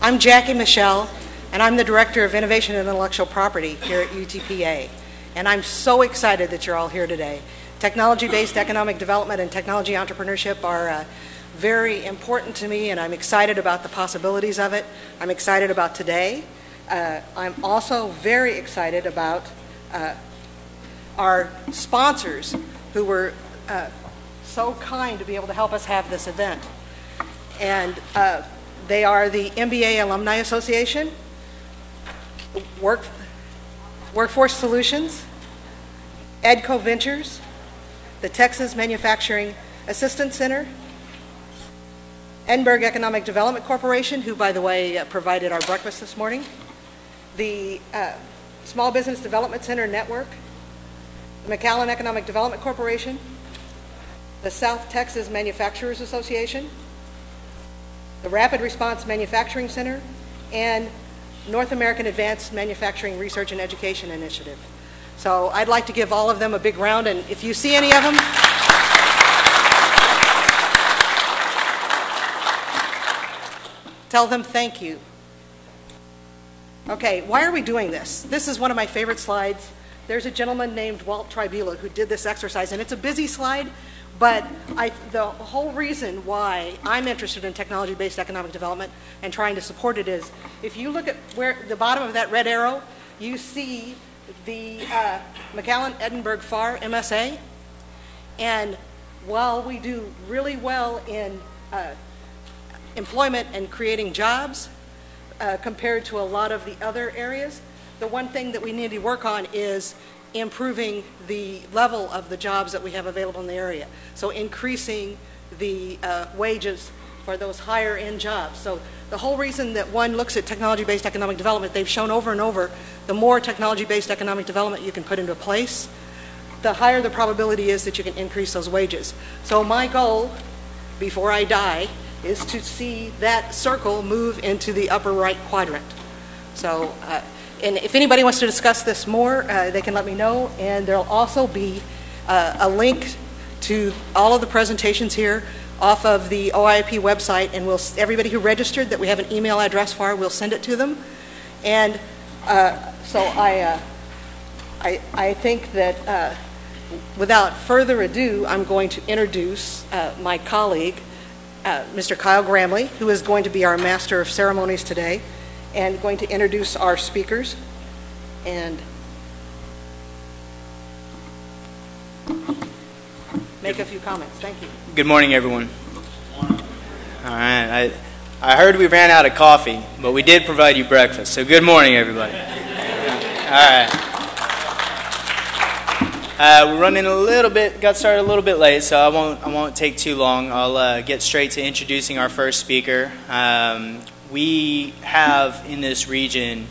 I'm Jackie Michelle, and I'm the Director of Innovation and Intellectual Property here at UTPA. And I'm so excited that you're all here today. Technology-based economic development and technology entrepreneurship are very important to me, and I'm excited about the possibilities of it. I'm excited about today. I'm also very excited about our sponsors who were so kind to be able to help us have this event. And they are the MBA Alumni Association, Workforce Solutions, EDCO Ventures, the Texas Manufacturing Assistance Center, Edinburgh Economic Development Corporation, who, by the way, provided our breakfast this morning, the Small Business Development Center Network, the McAllen Economic Development Corporation, the South Texas Manufacturers Association, the Rapid Response Manufacturing Center, and North American Advanced Manufacturing Research and Education Initiative. So I'd like to give all of them a big round, and if you see any of them, tell them thank you. Okay, why are we doing this? This is one of my favorite slides. There's a gentleman named Walt Tribula who did this exercise, and it's a busy slide, but the whole reason why I'm interested in technology-based economic development and trying to support it is, if you look at where the bottom of that red arrow, you see the McAllen Edinburgh FAR MSA. And while we do really well in employment and creating jobs compared to a lot of the other areas, the one thing that we need to work on is improving the level of the jobs that we have available in the area. So increasing the wages for those higher end jobs. So the whole reason that one looks at technology-based economic development, they've shown over and over, the more technology-based economic development you can put into place, the higher the probability is that you can increase those wages. So my goal, before I die, is to see that circle move into the upper right quadrant. So, and if anybody wants to discuss this more, they can let me know, and there'll also be a link to all of the presentations here off of the OIP website, and everybody who registered that we have an email address for, we'll send it to them. And so I think that without further ado, I'm going to introduce my colleague, Mr. Kyle Gramley, who is going to be our Master of Ceremonies today, and going to introduce our speakers and make a few comments. Thank you. Good morning, everyone. All right, I heard we ran out of coffee, but we did provide you breakfast, so good morning, everybody. All right. We're running a little bit, got started a little bit late, so I won't take too long. I'll get straight to introducing our first speaker. We have in this region,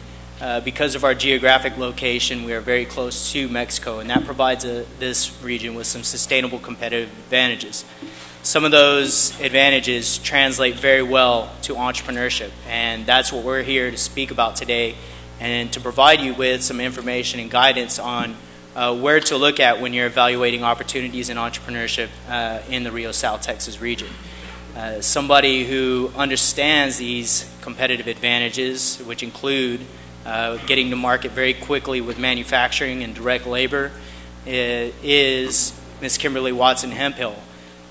because of our geographic location, we are very close to Mexico, and that provides this region with some sustainable competitive advantages. Some of those advantages translate very well to entrepreneurship, and that's what we're here to speak about today, and to provide you with some information and guidance on where to look at when you're evaluating opportunities in entrepreneurship in the Rio South Texas region. Somebody who understands these competitive advantages, which include getting to market very quickly with manufacturing and direct labor, is Ms. Kimberly Watson-Hemphill.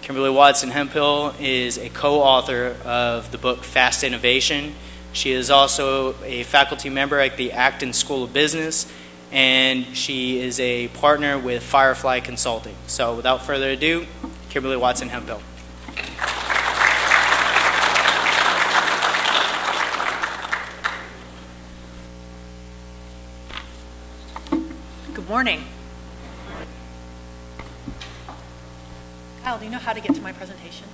Kimberly Watson-Hemphill is a co-author of the book Fast Innovation. She is also a faculty member at the Acton School of Business, and she is a partner with Firefly Consulting. So without further ado, Kimberly Watson-Hemphill. Good morning. Kyle, do you know how to get to my presentation?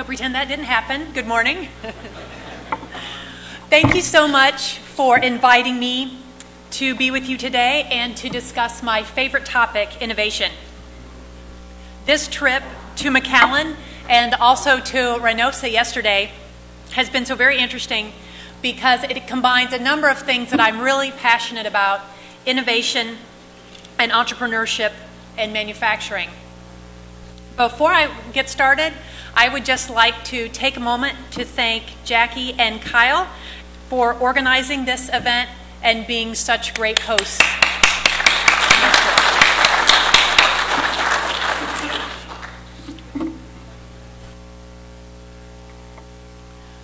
So pretend that didn't happen. Good morning. Thank you so much for inviting me to be with you today and to discuss my favorite topic, innovation. This trip to McAllen and also to Reynosa yesterday has been so very interesting because it combines a number of things that I'm really passionate about: innovation and entrepreneurship and manufacturing. Before I get started, I would just like to take a moment to thank Jackie and Kyle for organizing this event and being such great hosts.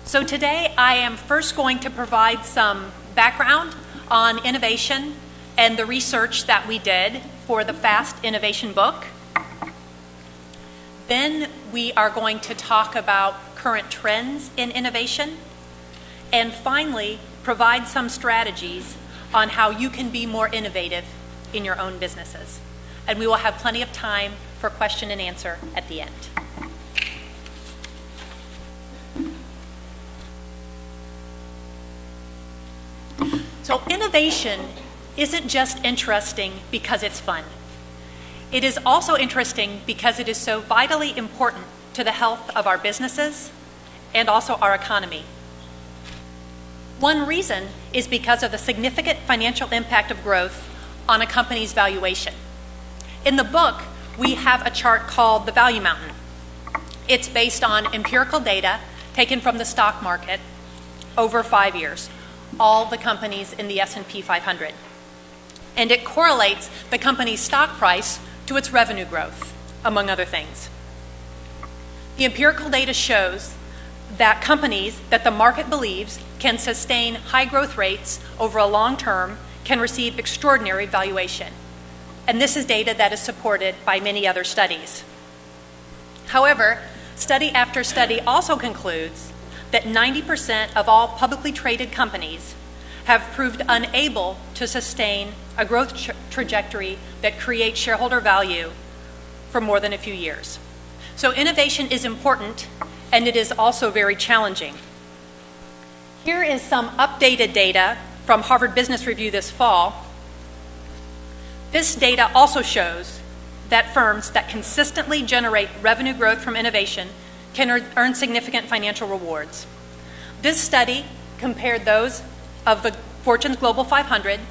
So today I am first going to provide some background on innovation and the research that we did for the Fast Innovation book. Then we are going to talk about current trends in innovation. And finally, provide some strategies on how you can be more innovative in your own businesses. And we will have plenty of time for question and answer at the end. So innovation isn't just interesting because it's fun. It is also interesting because it is so vitally important to the health of our businesses and also our economy. One reason is because of the significant financial impact of growth on a company's valuation. In the book, we have a chart called the Value Mountain. It's based on empirical data taken from the stock market over 5 years, all the companies in the S&P 500. And it correlates the company's stock price to its revenue growth, among other things. The empirical data shows that companies that the market believes can sustain high growth rates over a long term can receive extraordinary valuation. And this is data that is supported by many other studies. However, study after study also concludes that 90% of all publicly traded companies have proved unable to sustain a growth trajectory that creates shareholder value for more than a few years. So innovation is important, and it is also very challenging. Here is some updated data from Harvard Business Review this fall. This data also shows that firms that consistently generate revenue growth from innovation can earn significant financial rewards. This study compared those of the Fortune's Global 500,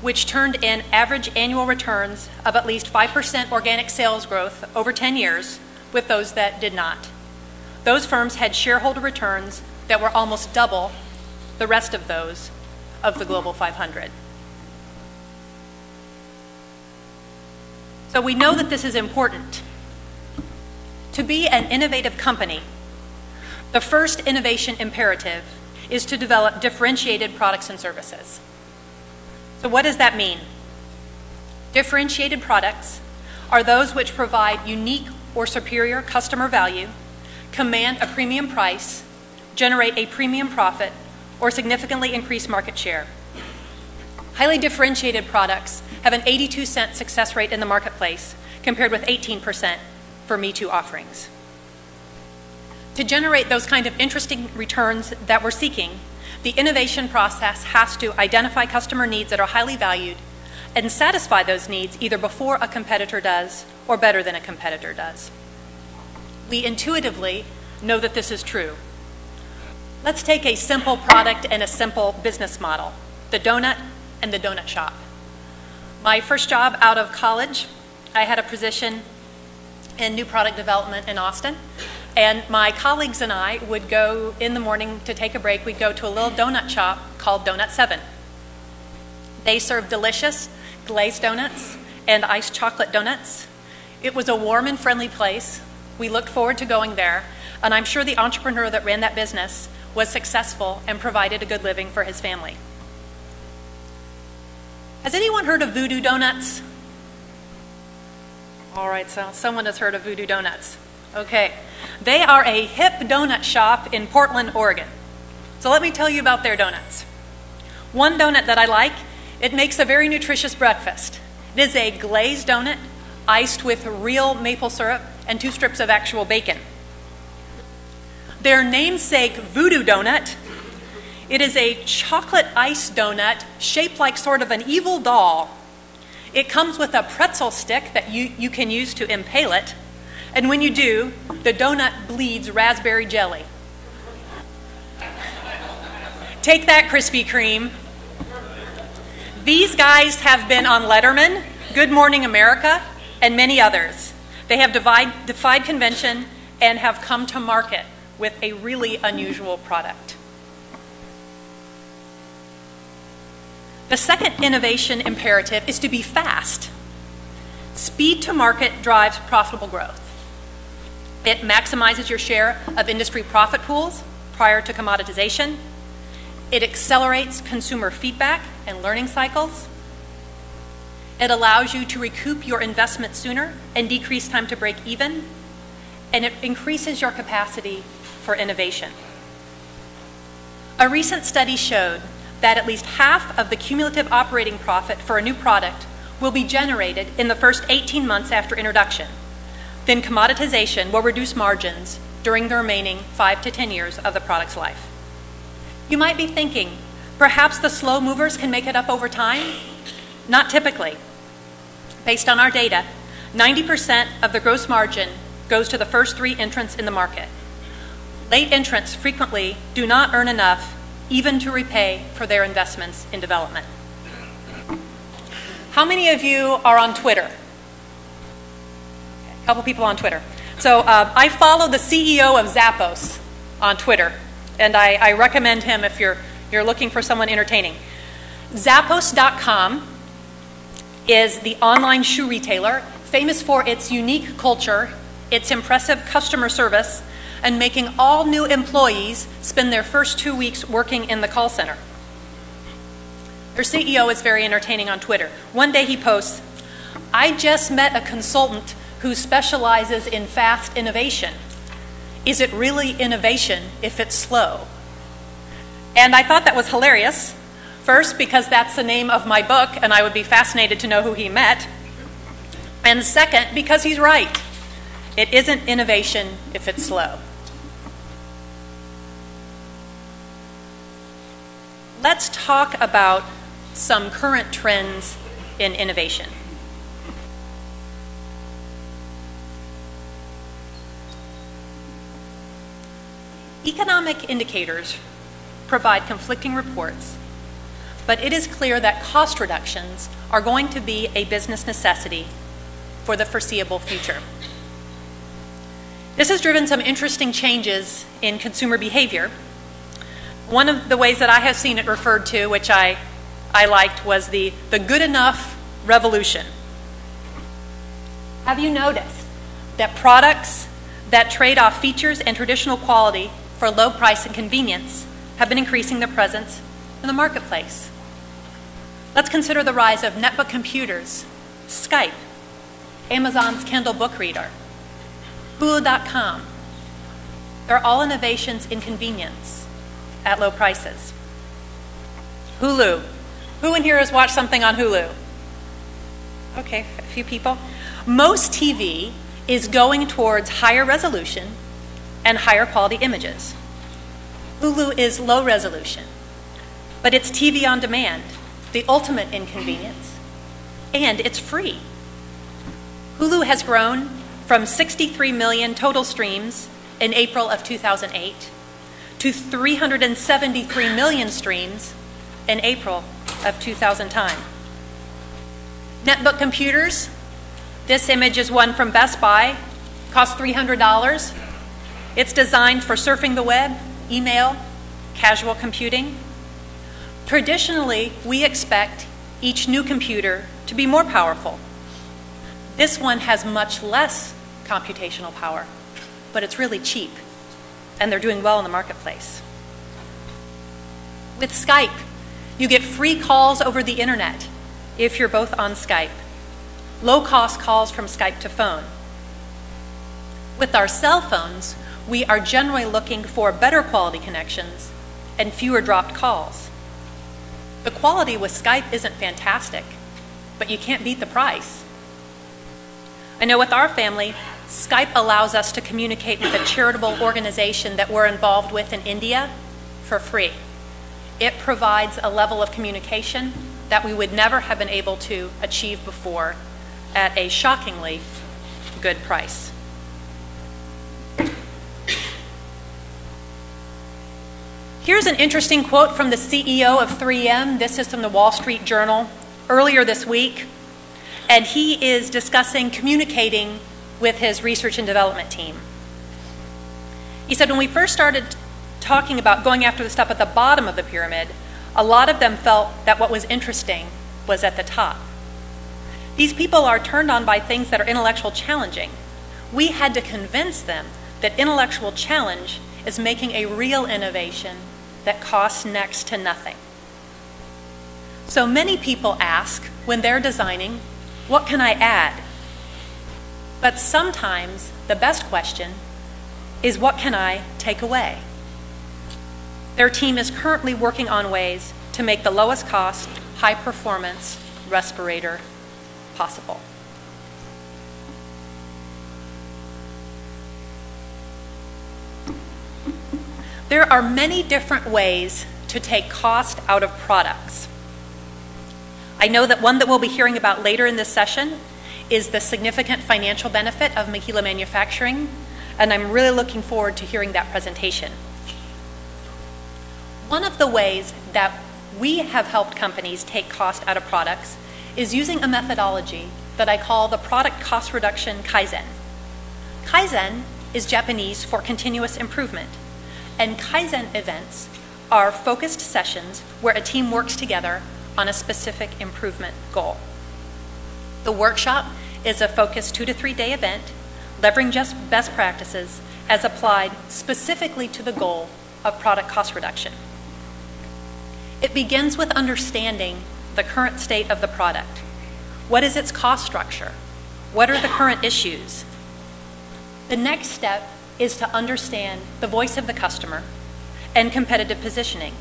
which turned in average annual returns of at least 5% organic sales growth over 10 years, with those that did not. Those firms had shareholder returns that were almost double the rest of those of the Global 500. So we know that this is important. To be an innovative company, the first innovation imperative is to develop differentiated products and services. So what does that mean? Differentiated products are those which provide unique or superior customer value, command a premium price, generate a premium profit, or significantly increase market share. Highly differentiated products have an 82% success rate in the marketplace, compared with 18% for Me Too offerings. To generate those kind of interesting returns that we're seeking, the innovation process has to identify customer needs that are highly valued and satisfy those needs either before a competitor does or better than a competitor does. We intuitively know that this is true. Let's take a simple product and a simple business model, the donut and the donut shop. My first job out of college, I had a position in new product development in Austin. And my colleagues and I would go in the morning to take a break. We'd go to a little donut shop called Donut 7. They served delicious glazed donuts and iced chocolate donuts. It was a warm and friendly place. We looked forward to going there. And I'm sure the entrepreneur that ran that business was successful and provided a good living for his family. Has anyone heard of Voodoo Donuts? All right, so someone has heard of Voodoo Donuts. Okay. They are a hip donut shop in Portland, Oregon. So let me tell you about their donuts. One donut that I like, it makes a very nutritious breakfast. It is a glazed donut iced with real maple syrup and 2 strips of actual bacon. their namesake Voodoo Donut. It is a chocolate ice donut shaped like sort of an evil doll. It comes with a pretzel stick that you can use to impale it. And when you do, the donut bleeds raspberry jelly. Take that, Krispy Kreme. These guys have been on Letterman, Good Morning America, and many others. They have defied convention and have come to market with a really unusual product. The second innovation imperative is to be fast. Speed to market drives profitable growth. It maximizes your share of industry profit pools prior to commoditization. It accelerates consumer feedback and learning cycles. It allows you to recoup your investment sooner and decrease time to break even. And it increases your capacity for innovation. A recent study showed that at least half of the cumulative operating profit for a new product will be generated in the first 18 months after introduction. Then commoditization will reduce margins during the remaining 5 to 10 years of the product's life. You might be thinking, perhaps the slow movers can make it up over time? Not typically. Based on our data, 90% of the gross margin goes to the first 3 entrants in the market. Late entrants frequently do not earn enough even to repay for their investments in development. How many of you are on Twitter? A couple people on Twitter. So I follow the CEO of Zappos on Twitter, and I recommend him if you're looking for someone entertaining. Zappos.com is the online shoe retailer famous for its unique culture, its impressive customer service, and making all new employees spend their first 2 weeks working in the call center. Their CEO is very entertaining on Twitter. One day he posts, "I just met a consultant who specializes in fast innovation. Is it really innovation if it's slow?" And I thought that was hilarious. First, because that's the name of my book, and I would be fascinated to know who he met. And second, because he's right. It isn't innovation if it's slow. Let's talk about some current trends in innovation. Economic indicators provide conflicting reports, but it is clear that cost reductions are going to be a business necessity for the foreseeable future. This has driven some interesting changes in consumer behavior. One of the ways that I have seen it referred to, which I liked, was the good enough revolution. Have you noticed that products that trade off features and traditional quality for low price and convenience have been increasing their presence in the marketplace? Let's consider the rise of netbook computers, Skype, Amazon's Kindle book reader, Hulu.com. They're all innovations in convenience at low prices. Hulu. Who in here has watched something on Hulu? Okay, a few people. Most TV is going towards higher resolution and higher quality images. Hulu is low resolution, but it's TV on demand, the ultimate inconvenience, and it's free. Hulu has grown from 63 million total streams in April of 2008 to 373 million streams in April of 2010. Netbook computers, this image is one from Best Buy, costs $300. It's designed for surfing the web, email, casual computing. Traditionally, we expect each new computer to be more powerful. This one has much less computational power, but it's really cheap, and they're doing well in the marketplace. With Skype, you get free calls over the internet if you're both on Skype. Low-cost calls from Skype to phone. With our cell phones, we are generally looking for better quality connections and fewer dropped calls. The quality with Skype isn't fantastic, but you can't beat the price. I know with our family, Skype allows us to communicate with a charitable organization that we're involved with in India for free. It provides a level of communication that we would never have been able to achieve before at a shockingly good price. Here's an interesting quote from the CEO of 3M. This is from the Wall Street Journal earlier this week. And he is discussing communicating with his research and development team. He said, when we first started talking about going after the stuff at the bottom of the pyramid, a lot of them felt that what was interesting was at the top. These people are turned on by things that are intellectual challenging. We had to convince them that intellectual challenge is making a real innovation that costs next to nothing. So many people ask when they're designing, what can I add? But sometimes the best question is, what can I take away? Their team is currently working on ways to make the lowest cost, high performance respirator possible. There are many different ways to take cost out of products. I know that one that we'll be hearing about later in this session is the significant financial benefit of maquila manufacturing, and I'm really looking forward to hearing that presentation. One of the ways that we have helped companies take cost out of products is using a methodology that I call the product cost reduction Kaizen. Kaizen is Japanese for continuous improvement, and Kaizen events are focused sessions where a team works together on a specific improvement goal. The workshop is a focused 2 to 3 day event, leveraging just best practices as applied specifically to the goal of product cost reduction. It begins with understanding the current state of the product. What is its cost structure? What are the current issues? The next step is to understand the voice of the customer and competitive positioning.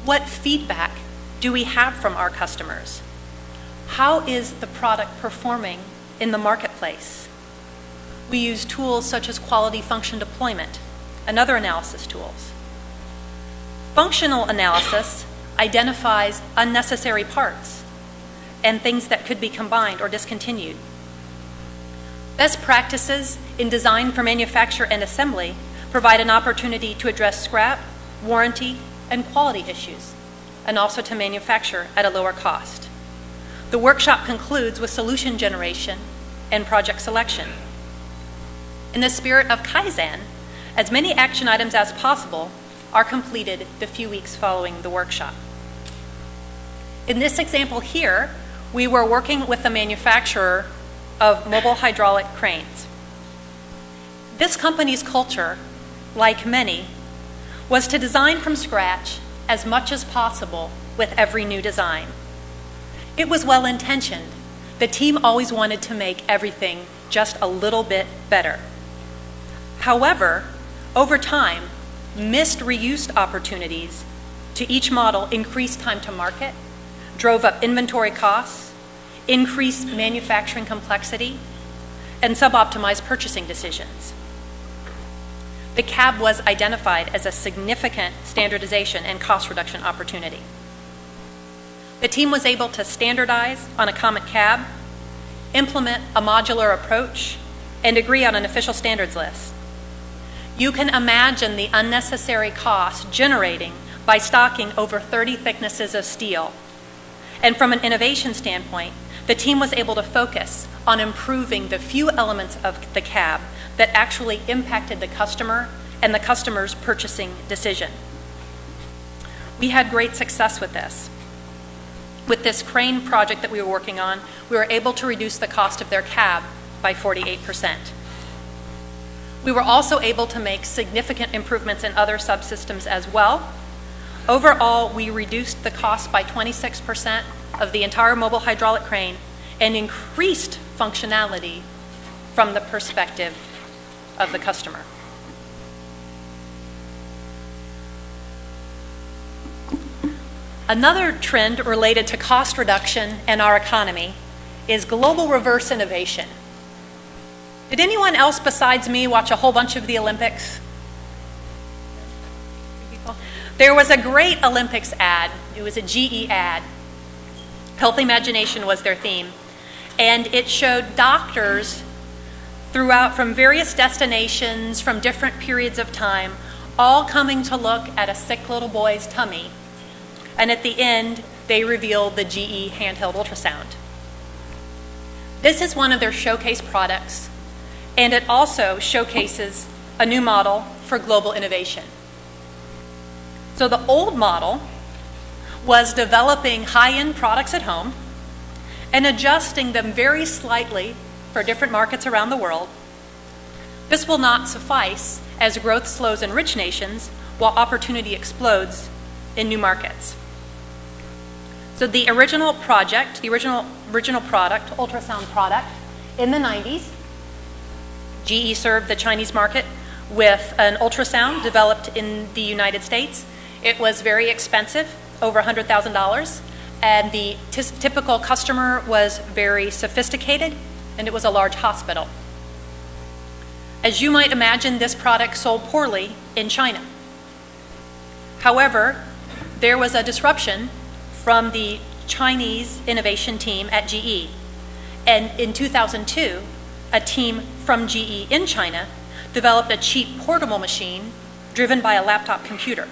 What feedback do we have from our customers? How is the product performing in the marketplace? We use tools such as quality function deployment and other analysis tools. Functional analysis identifies unnecessary parts and things that could be combined or discontinued. Best practices in design for manufacture and assembly provide an opportunity to address scrap, warranty, and quality issues, and also to manufacture at a lower cost. The workshop concludes with solution generation and project selection. In the spirit of Kaizen, as many action items as possible are completed the few weeks following the workshop. In this example here, we were working with the manufacturer of mobile hydraulic cranes. This company's culture, like many, was to design from scratch as much as possible with every new design. It was well-intentioned. The team always wanted to make everything just a little bit better. However, over time, missed reuse opportunities to each model increased time to market, drove up inventory costs, increased manufacturing complexity, and suboptimized purchasing decisions. The cab was identified as a significant standardization and cost reduction opportunity. The team was able to standardize on a common cab, implement a modular approach, and agree on an official standards list. You can imagine the unnecessary cost generating by stocking over 30 thicknesses of steel. And from an innovation standpoint, the team was able to focus on improving the few elements of the cab that actually impacted the customer and the customer's purchasing decision. We had great success with this. With this crane project that we were working on, we were able to reduce the cost of their cab by 48%. We were also able to make significant improvements in other subsystems as well. Overall, we reduced the cost by 26% of the entire mobile hydraulic crane and increased functionality from the perspective of the customer. Another trend related to cost reduction and our economy is global reverse innovation. Did anyone else besides me watch a whole bunch of the Olympics? There was a great Olympics ad. It was a GE ad. Healthy Imagination was their theme. And it showed doctors throughout from various destinations, from different periods of time, all coming to look at a sick little boy's tummy. And at the end, they revealed the GE handheld ultrasound. This is one of their showcase products, and it also showcases a new model for global innovation. So the old model was developing high-end products at home and adjusting them very slightly for different markets around the world. This will not suffice as growth slows in rich nations while opportunity explodes in new markets. So the original project, the original product, ultrasound product, in the 90s, GE served the Chinese market with an ultrasound developed in the United States. It was very expensive, over $100,000, and the typical customer was very sophisticated, and it was a large hospital. As you might imagine, this product sold poorly in China. However, there was a disruption from the Chinese innovation team at GE. And in 2002, a team from GE in China developed a cheap portable machine driven by a laptop computer.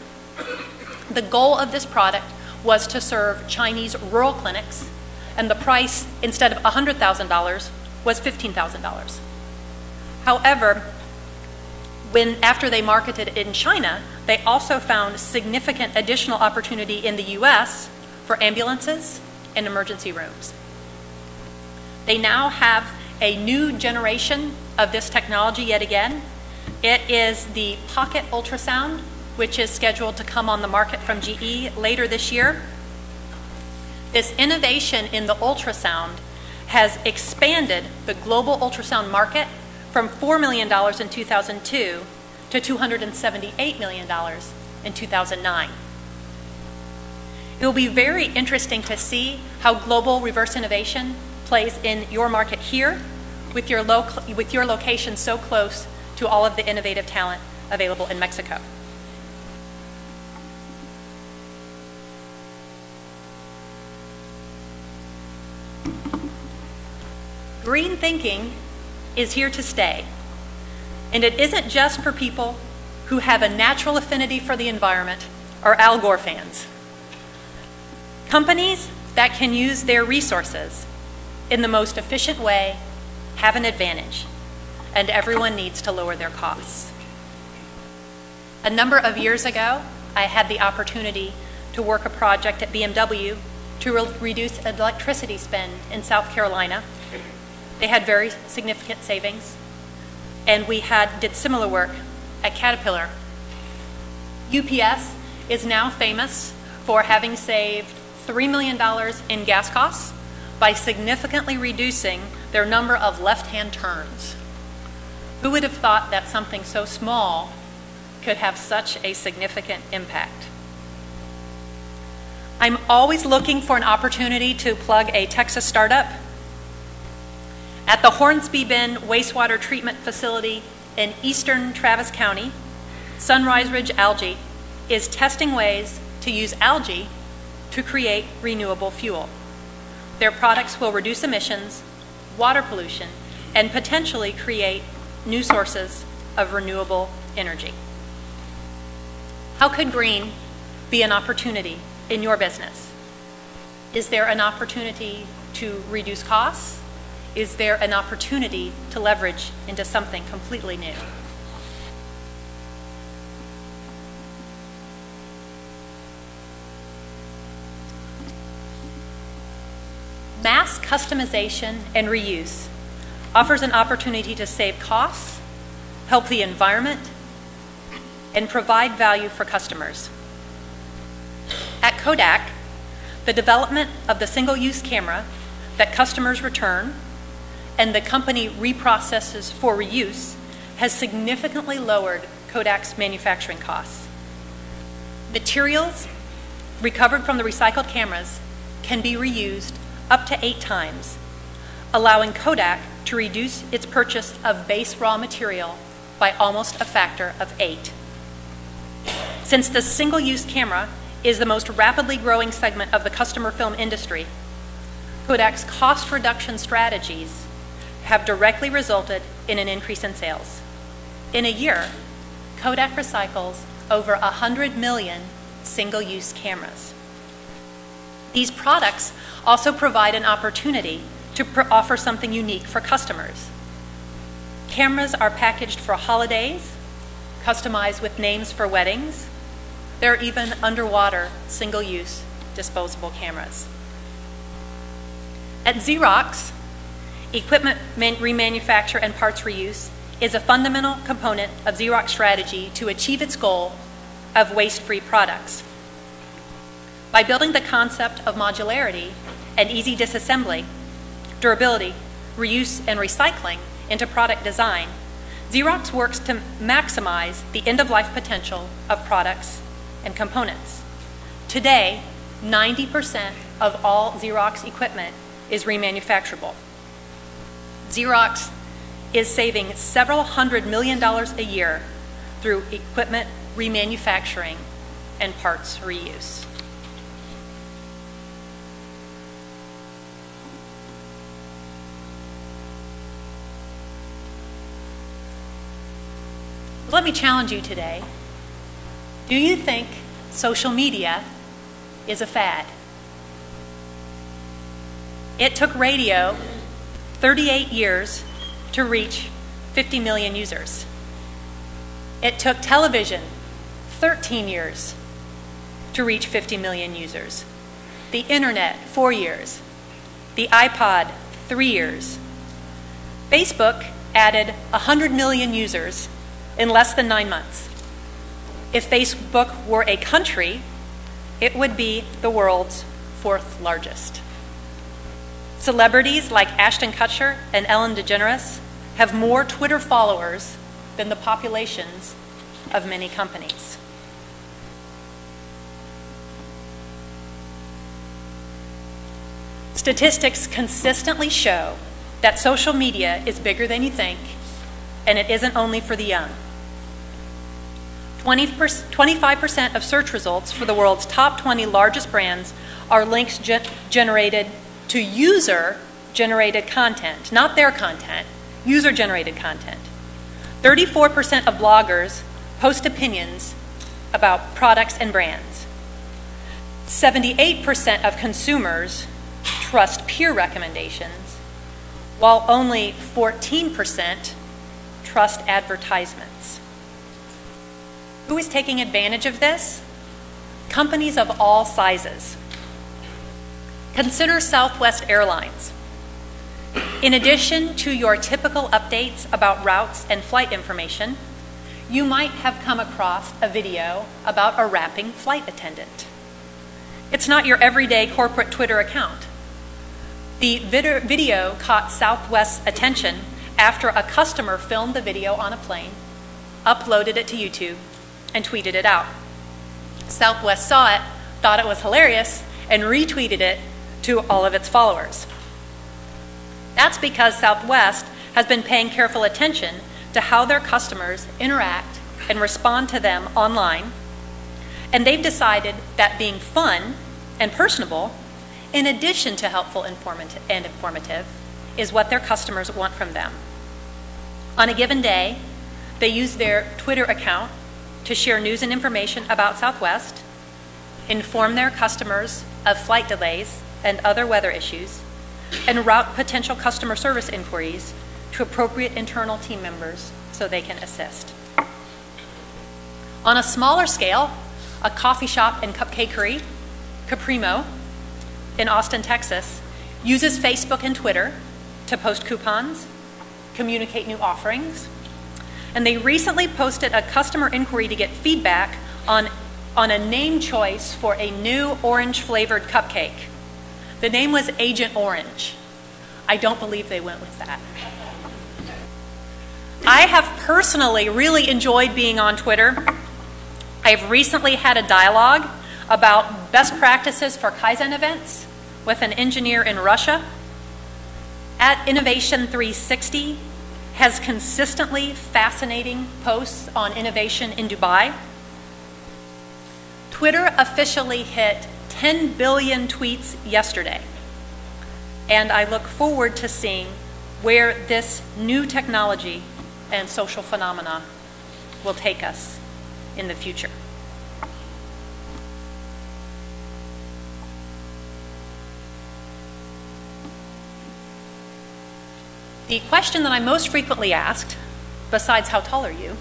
The goal of this product was to serve Chinese rural clinics, and the price, instead of $100,000, was $15,000. However, after they marketed it in China, they also found significant additional opportunity in the US for ambulances and emergency rooms. They now have a new generation of this technology yet again. It is the pocket ultrasound, which is scheduled to come on the market from GE later this year. This innovation in the ultrasound has expanded the global ultrasound market from $4 million in 2002 to $278 million in 2009. It will be very interesting to see how global reverse innovation plays in your market here with your location so close to all of the innovative talent available in Mexico. Green thinking is here to stay, and it isn't just for people who have a natural affinity for the environment or Al Gore fans. Companies that can use their resources in the most efficient way have an advantage, and everyone needs to lower their costs. A number of years ago, I had the opportunity to work a project at BMW to reduce electricity spend in South Carolina. They had very significant savings, and we did similar work at Caterpillar. UPS is now famous for having saved $3 million in gas costs by significantly reducing their number of left-hand turns. Who would have thought that something so small could have such a significant impact? I'm always looking for an opportunity to plug a Texas startup. At the Hornsby Bend Wastewater Treatment Facility in eastern Travis County, Sunrise Ridge Algae is testing ways to use algae to create renewable fuel. Their products will reduce emissions, water pollution, and potentially create new sources of renewable energy. How could green be an opportunity in your business? Is there an opportunity to reduce costs? Is there an opportunity to leverage into something completely new? Mass customization and reuse offers an opportunity to save costs, help the environment, and provide value for customers. At Kodak, the development of the single-use camera that customers return and the company reprocesses for reuse has significantly lowered Kodak's manufacturing costs. Materials recovered from the recycled cameras can be reused up to 8 times, allowing Kodak to reduce its purchase of base raw material by almost a factor of 8. Since the single-use camera is the most rapidly growing segment of the customer film industry, Kodak's cost reduction strategies have directly resulted in an increase in sales. In a year, Kodak recycles over 100 million single-use cameras. These products also provide an opportunity to offer something unique for customers. Cameras are packaged for holidays, customized with names for weddings. There are even underwater single-use disposable cameras. At Xerox, equipment remanufacture and parts reuse is a fundamental component of Xerox's strategy to achieve its goal of waste-free products. By building the concept of modularity and easy disassembly, durability, reuse, and recycling into product design, Xerox works to maximize the end-of-life potential of products and components. Today, 90% of all Xerox equipment is remanufacturable. Xerox is saving several $100 million a year through equipment remanufacturing and parts reuse. Let me challenge you today. Do you think social media is a fad? It took radio 38 years to reach 50 million users. It took television 13 years to reach 50 million users. The internet, 4 years. The iPod, 3 years. Facebook added 100 million users in less than 9 months. If Facebook were a country, it would be the world's 4th largest. Celebrities like Ashton Kutcher and Ellen DeGeneres have more Twitter followers than the populations of many companies. Statistics consistently show that social media is bigger than you think, and it isn't only for the young. 25% of search results for the world's top 20 largest brands are links generated to user-generated content, not their content, user-generated content. 34% of bloggers post opinions about products and brands. 78% of consumers trust peer recommendations, while only 14% trust advertisements. Who is taking advantage of this? Companies of all sizes. Consider Southwest Airlines. In addition to your typical updates about routes and flight information, you might have come across a video about a rapping flight attendant. It's not your everyday corporate Twitter account. The video caught Southwest's attention after a customer filmed the video on a plane, uploaded it to YouTube, and tweeted it out. Southwest saw it, thought it was hilarious, and retweeted it to all of its followers. That's because Southwest has been paying careful attention to how their customers interact and respond to them online, and they've decided that being fun and personable, in addition to helpful and informative, is what their customers want from them. On a given day, they use their Twitter account to share news and information about Southwest, inform their customers of flight delays and other weather issues, and route potential customer service inquiries to appropriate internal team members so they can assist. On a smaller scale, a coffee shop and cupcakery, Caprimo, in Austin, Texas, uses Facebook and Twitter to post coupons, communicate new offerings, and they recently posted a customer inquiry to get feedback on a name choice for a new orange-flavored cupcake. The name was Agent Orange. I don't believe they went with that. I have personally really enjoyed being on Twitter. I've recently had a dialogue about best practices for Kaizen events with an engineer in Russia. At Innovation 360 has consistently fascinating posts on innovation in Dubai. Twitter officially hit 10 billion tweets yesterday, and I look forward to seeing where this new technology and social phenomena will take us in the future. The question that I'm most frequently asked, besides how tall are you,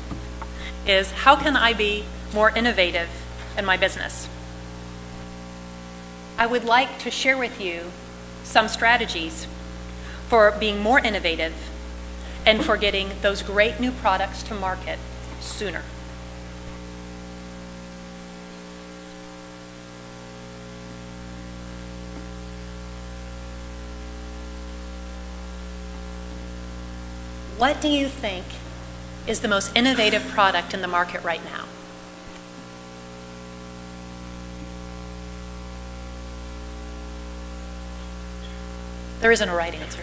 is how can I be more innovative in my business? I would like to share with you some strategies for being more innovative and for getting those great new products to market sooner. What do you think is the most innovative product in the market right now? There isn't a right answer.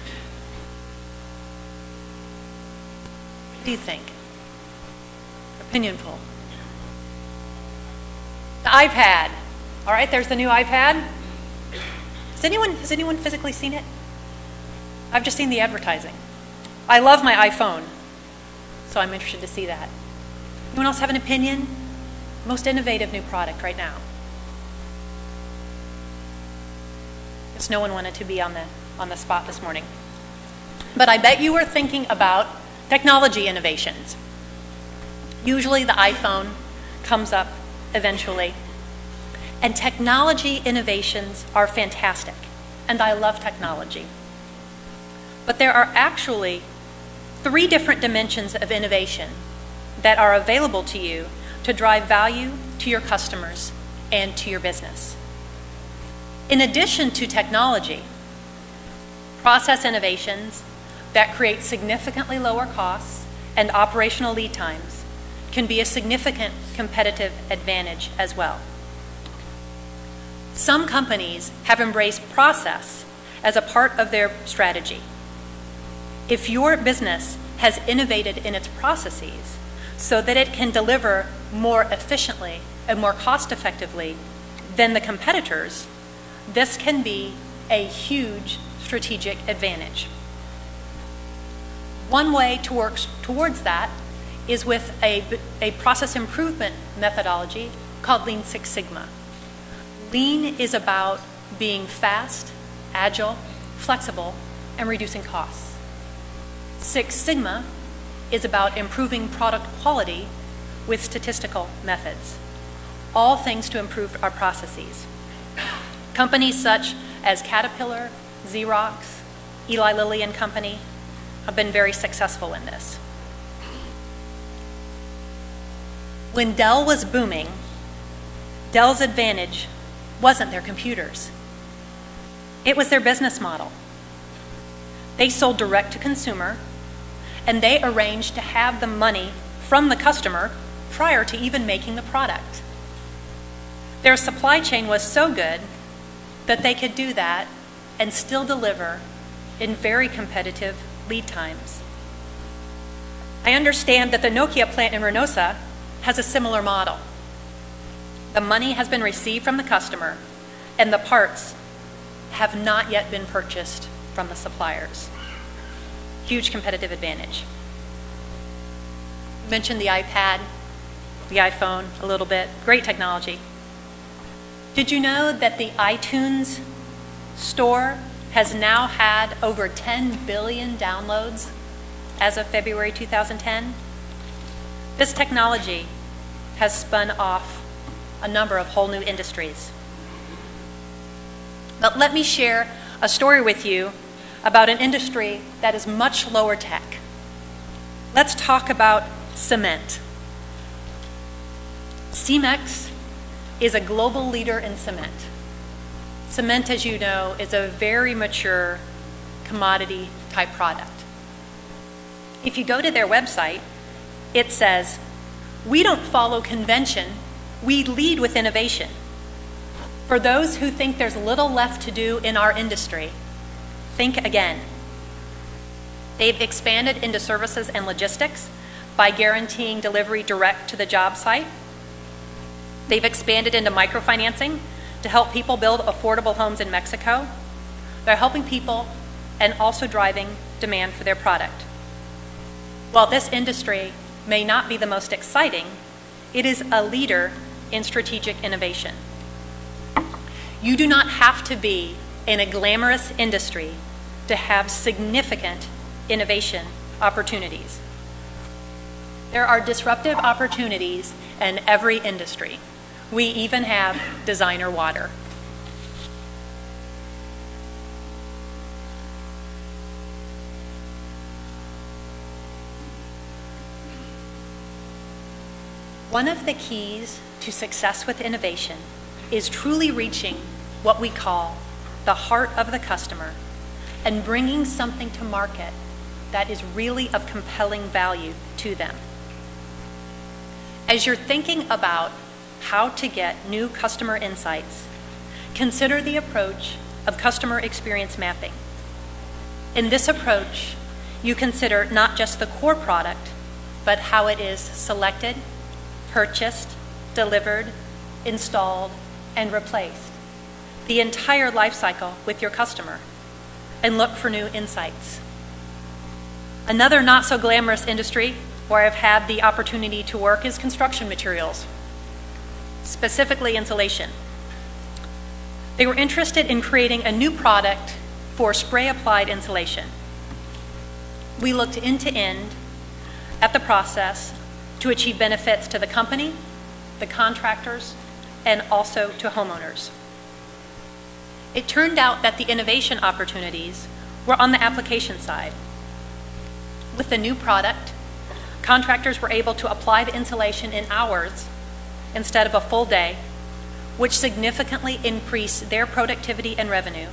What do you think? Opinion poll. The iPad. All right, there's the new iPad. Has anyone physically seen it? I've just seen the advertising. I love my iPhone, so I'm interested to see that. Anyone else have an opinion? Most innovative new product right now? Guess no one wanted to be on the spot this morning. But I bet you were thinking about technology innovations. Usually the iPhone comes up eventually. And technology innovations are fantastic, and I love technology. But there are actually 3 different dimensions of innovation that are available to you to drive value to your customers and to your business. In addition to technology, process innovations that create significantly lower costs and operational lead times can be a significant competitive advantage as well. Some companies have embraced process as a part of their strategy. If your business has innovated in its processes so that it can deliver more efficiently and more cost-effectively than the competitors, this can be a huge strategic advantage. One way to work towards that is with a process improvement methodology called Lean Six Sigma. Lean is about being fast, agile, flexible, and reducing costs. Six Sigma is about improving product quality with statistical methods, all things to improve our processes. Companies such as Caterpillar, Xerox, Eli Lilly and Company have been very successful in this. When Dell was booming, Dell's advantage wasn't their computers. It was their business model. They sold direct to consumer, and they arranged to have the money from the customer prior to even making the product. Their supply chain was so good that they could do that and still deliver in very competitive lead times. I understand that the Nokia plant in Reynosa has a similar model. The money has been received from the customer, and the parts have not yet been purchased from the suppliers. Huge competitive advantage. Mentioned the iPad, the iPhone a little bit. Great technology. Did you know that the iTunes store has now had over 10 billion downloads as of February 2010? This technology has spun off a number of whole new industries. But let me share a story with you about an industry that is much lower tech. Let's talk about cement. Cemex is a global leader in cement. Cement, as you know, is a very mature commodity type product. If you go to their website, it says, "We don't follow convention, we lead with innovation." For those who think there's little left to do in our industry, think again. They've expanded into services and logistics by guaranteeing delivery direct to the job site. They've expanded into microfinancing to help people build affordable homes in Mexico. They're helping people and also driving demand for their product. While this industry may not be the most exciting, it is a leader in strategic innovation. You do not have to be in a glamorous industry to have significant innovation opportunities. There are disruptive opportunities in every industry. We even have designer water. One of the keys to success with innovation is truly reaching what we call the heart of the customer and bringing something to market that is really of compelling value to them. As you're thinking about how to get new customer insights, consider the approach of customer experience mapping. In this approach, you consider not just the core product, but how it is selected, purchased, delivered, installed, and replaced. The entire life cycle with your customer, and look for new insights. Another not so glamorous industry where I've had the opportunity to work is construction materials, specifically insulation. They were interested in creating a new product for spray-applied insulation. We looked end to end at the process to achieve benefits to the company, the contractors, and also to homeowners. It turned out that the innovation opportunities were on the application side. With the new product, contractors were able to apply the insulation in hours instead of a full day, which significantly increased their productivity and revenue.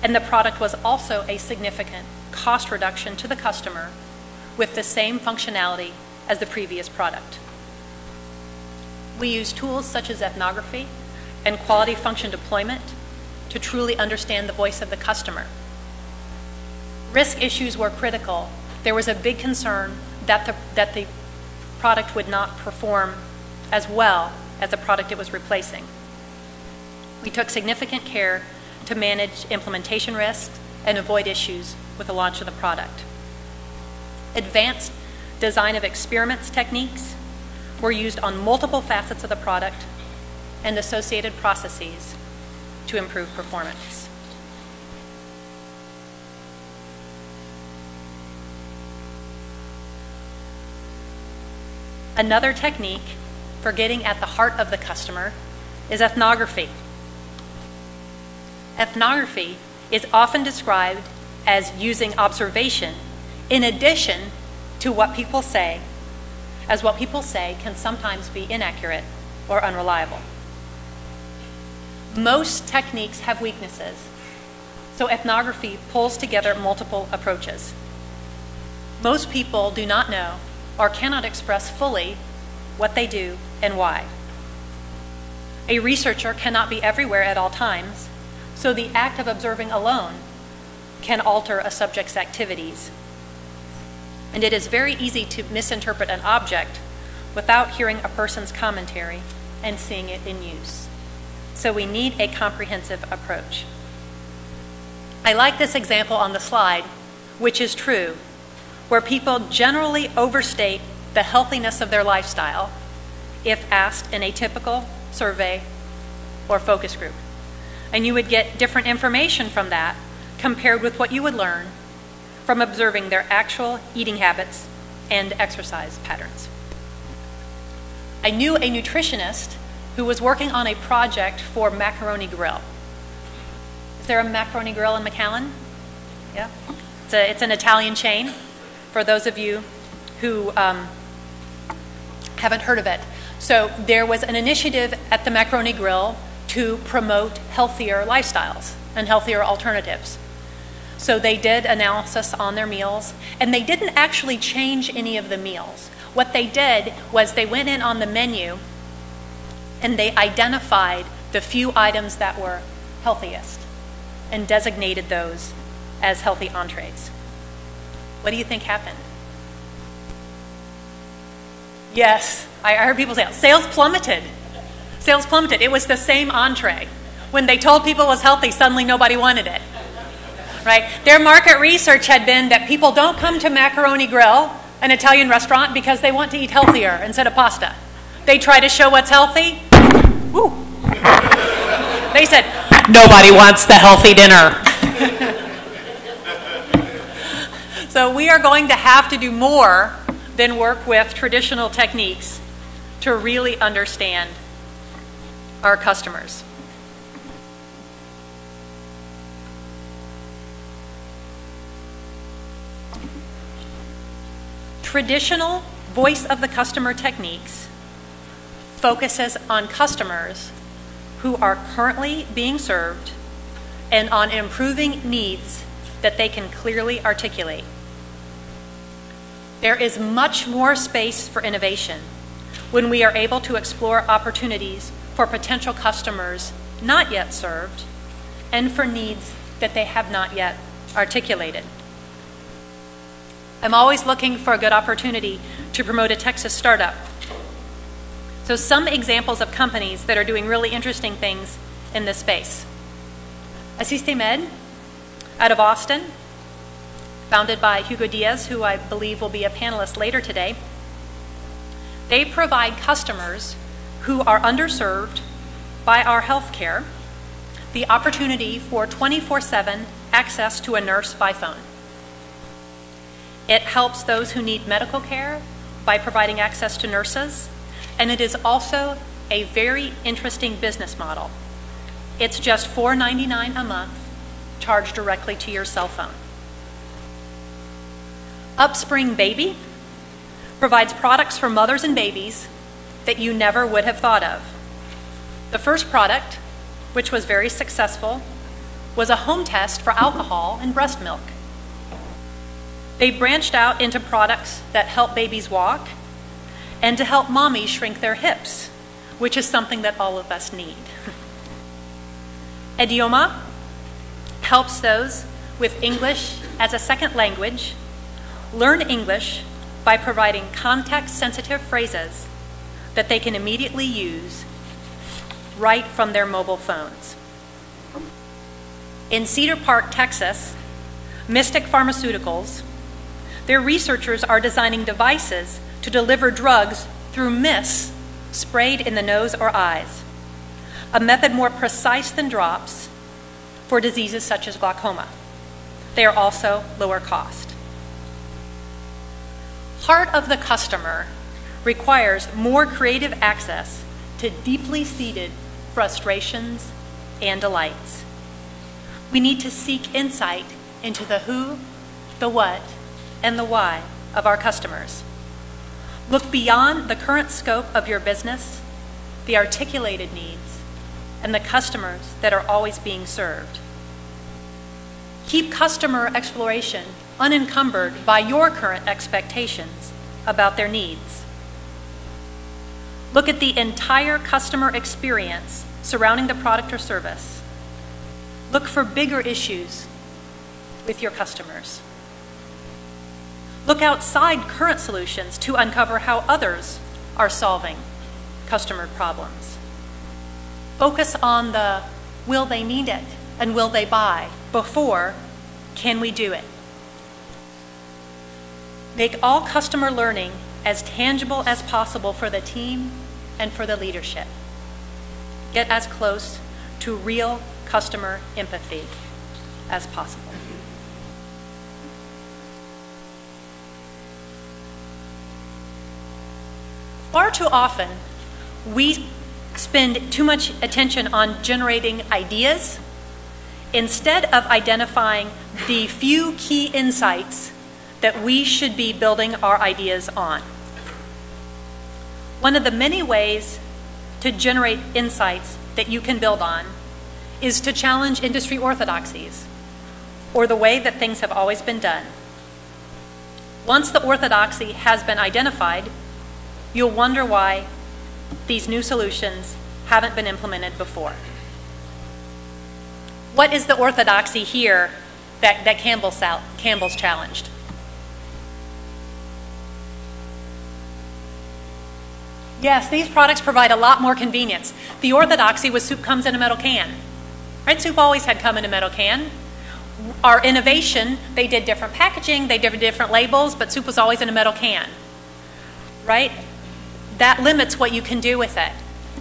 And the product was also a significant cost reduction to the customer with the same functionality as the previous product. We use tools such as ethnography and quality function deployment to truly understand the voice of the customer. Risk issues were critical. There was a big concern that the product would not perform as well as the product it was replacing. We took significant care to manage implementation risks and avoid issues with the launch of the product. Advanced design of experiments techniques were used on multiple facets of the product and associated processes to improve performance. Another technique for getting at the heart of the customer is ethnography. Ethnography is often described as using observation in addition to what people say, as what people say can sometimes be inaccurate or unreliable. Most techniques have weaknesses, so ethnography pulls together multiple approaches. Most people do not know or cannot express fully what they do and why. A researcher cannot be everywhere at all times, so the act of observing alone can alter a subject's activities. And it is very easy to misinterpret an object without hearing a person's commentary and seeing it in use. So we need a comprehensive approach. I like this example on the slide, which is true, where people generally overstate the healthiness of their lifestyle if asked in a typical survey or focus group. And you would get different information from that compared with what you would learn from observing their actual eating habits and exercise patterns. I knew a nutritionist who was working on a project for Macaroni Grill. Is there a Macaroni Grill in McAllen? Yeah? It's an Italian chain, for those of you who haven't heard of it. So there was an initiative at the Macaroni Grill to promote healthier lifestyles and healthier alternatives. So they did analysis on their meals, and they didn't actually change any of the meals. What they did was they went in on the menu and they identified the few items that were healthiest and designated those as healthy entrees. What do you think happened? Yes, I heard people say it. Sales plummeted. Sales plummeted. It was the same entree. When they told people it was healthy, suddenly nobody wanted it. Right? Their market research had been that people don't come to Macaroni Grill, an Italian restaurant, because they want to eat healthier instead of pasta. They try to show what's healthy. Woo. They said, nobody wants the healthy dinner. So we are going to have to do more than work with traditional techniques to really understand our customers. Traditional voice of the customer techniques focuses on customers who are currently being served and on improving needs that they can clearly articulate. There is much more space for innovation when we are able to explore opportunities for potential customers not yet served and for needs that they have not yet articulated. I'm always looking for a good opportunity to promote a Texas startup. So some examples of companies that are doing really interesting things in this space. Assistemed out of Austin, founded by Hugo Diaz, who I believe will be a panelist later today. They provide customers who are underserved by our healthcare the opportunity for 24/7 access to a nurse by phone. It helps those who need medical care by providing access to nurses, and it is also a very interesting business model. It's just $4.99 a month, charged directly to your cell phone. Upspring Baby provides products for mothers and babies that you never would have thought of. The first product, which was very successful, was a home test for alcohol in breast milk. They branched out into products that help babies walk and to help mommies shrink their hips, which is something that all of us need. Idioma helps those with English as a second language learn English by providing context-sensitive phrases that they can immediately use right from their mobile phones. In Cedar Park, Texas, Mystic Pharmaceuticals, their researchers are designing devices to deliver drugs through mists sprayed in the nose or eyes, a method more precise than drops for diseases such as glaucoma. They are also lower cost. Heart of the customer requires more creative access to deeply seated frustrations and delights. We need to seek insight into the who, the what, and the why of our customers. Look beyond the current scope of your business, the articulated needs, and the customers that are always being served. Keep customer exploration unencumbered by your current expectations about their needs. Look at the entire customer experience surrounding the product or service. Look for bigger issues with your customers. Look outside current solutions to uncover how others are solving customer problems. Focus on the will they need it and will they buy before can we do it. Make all customer learning as tangible as possible for the team and for the leadership. Get as close to real customer empathy as possible. Far too often, we spend too much attention on generating ideas instead of identifying the few key insights that we should be building our ideas on. One of the many ways to generate insights that you can build on is to challenge industry orthodoxies, or the way that things have always been done. Once the orthodoxy has been identified, you'll wonder why these new solutions haven't been implemented before. What is the orthodoxy here that Campbell's challenged? Yes, these products provide a lot more convenience. The orthodoxy was soup comes in a metal can. Right? Soup always had come in a metal can. Our innovation, they did different packaging, they did different labels, but soup was always in a metal can. Right? That limits what you can do with it.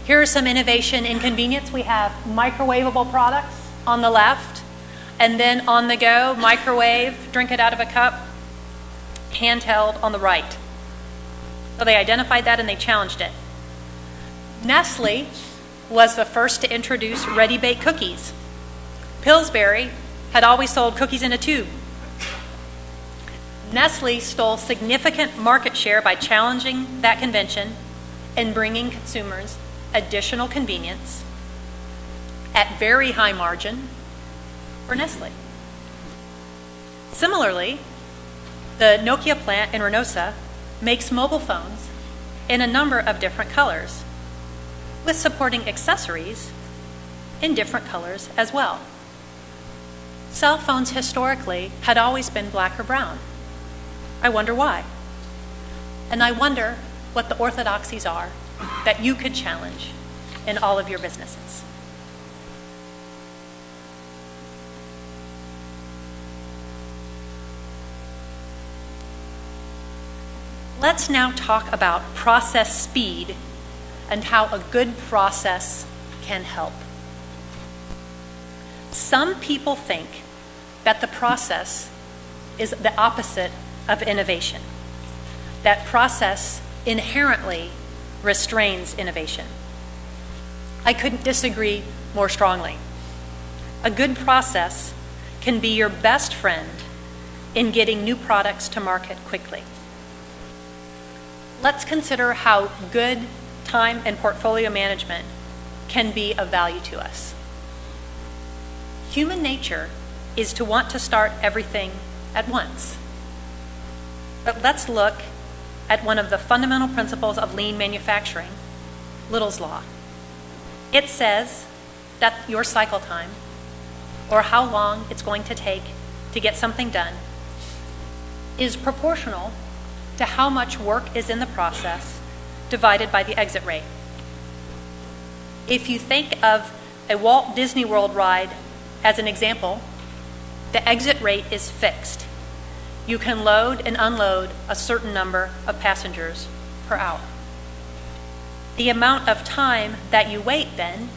Here's some innovation in convenience. We have microwavable products on the left, and then on the go, microwave, drink it out of a cup, handheld on the right. So they identified that and they challenged it. Nestle was the first to introduce ready-baked cookies. Pillsbury had always sold cookies in a tube. Nestle stole significant market share by challenging that convention and bringing consumers additional convenience at very high margin for Nestle. Similarly, the Nokia plant in Reynosa makes mobile phones in a number of different colors, with supporting accessories in different colors as well. Cell phones historically had always been black or brown. I wonder why. And I wonder what the orthodoxies are that you could challenge in all of your businesses. Let's now talk about process speed and how a good process can help. Some people think that the process is the opposite of innovation, that process inherently restrains innovation. I couldn't disagree more strongly. A good process can be your best friend in getting new products to market quickly. Let's consider how good time and portfolio management can be of value to us. Human nature is to want to start everything at once. But let's look at one of the fundamental principles of lean manufacturing, Little's Law. It says that your cycle time, or how long it's going to take to get something done, is proportional to how much work is in the process divided by the exit rate. If you think of a Walt Disney World ride as an example, the exit rate is fixed. You can load and unload a certain number of passengers per hour. The amount of time that you wait then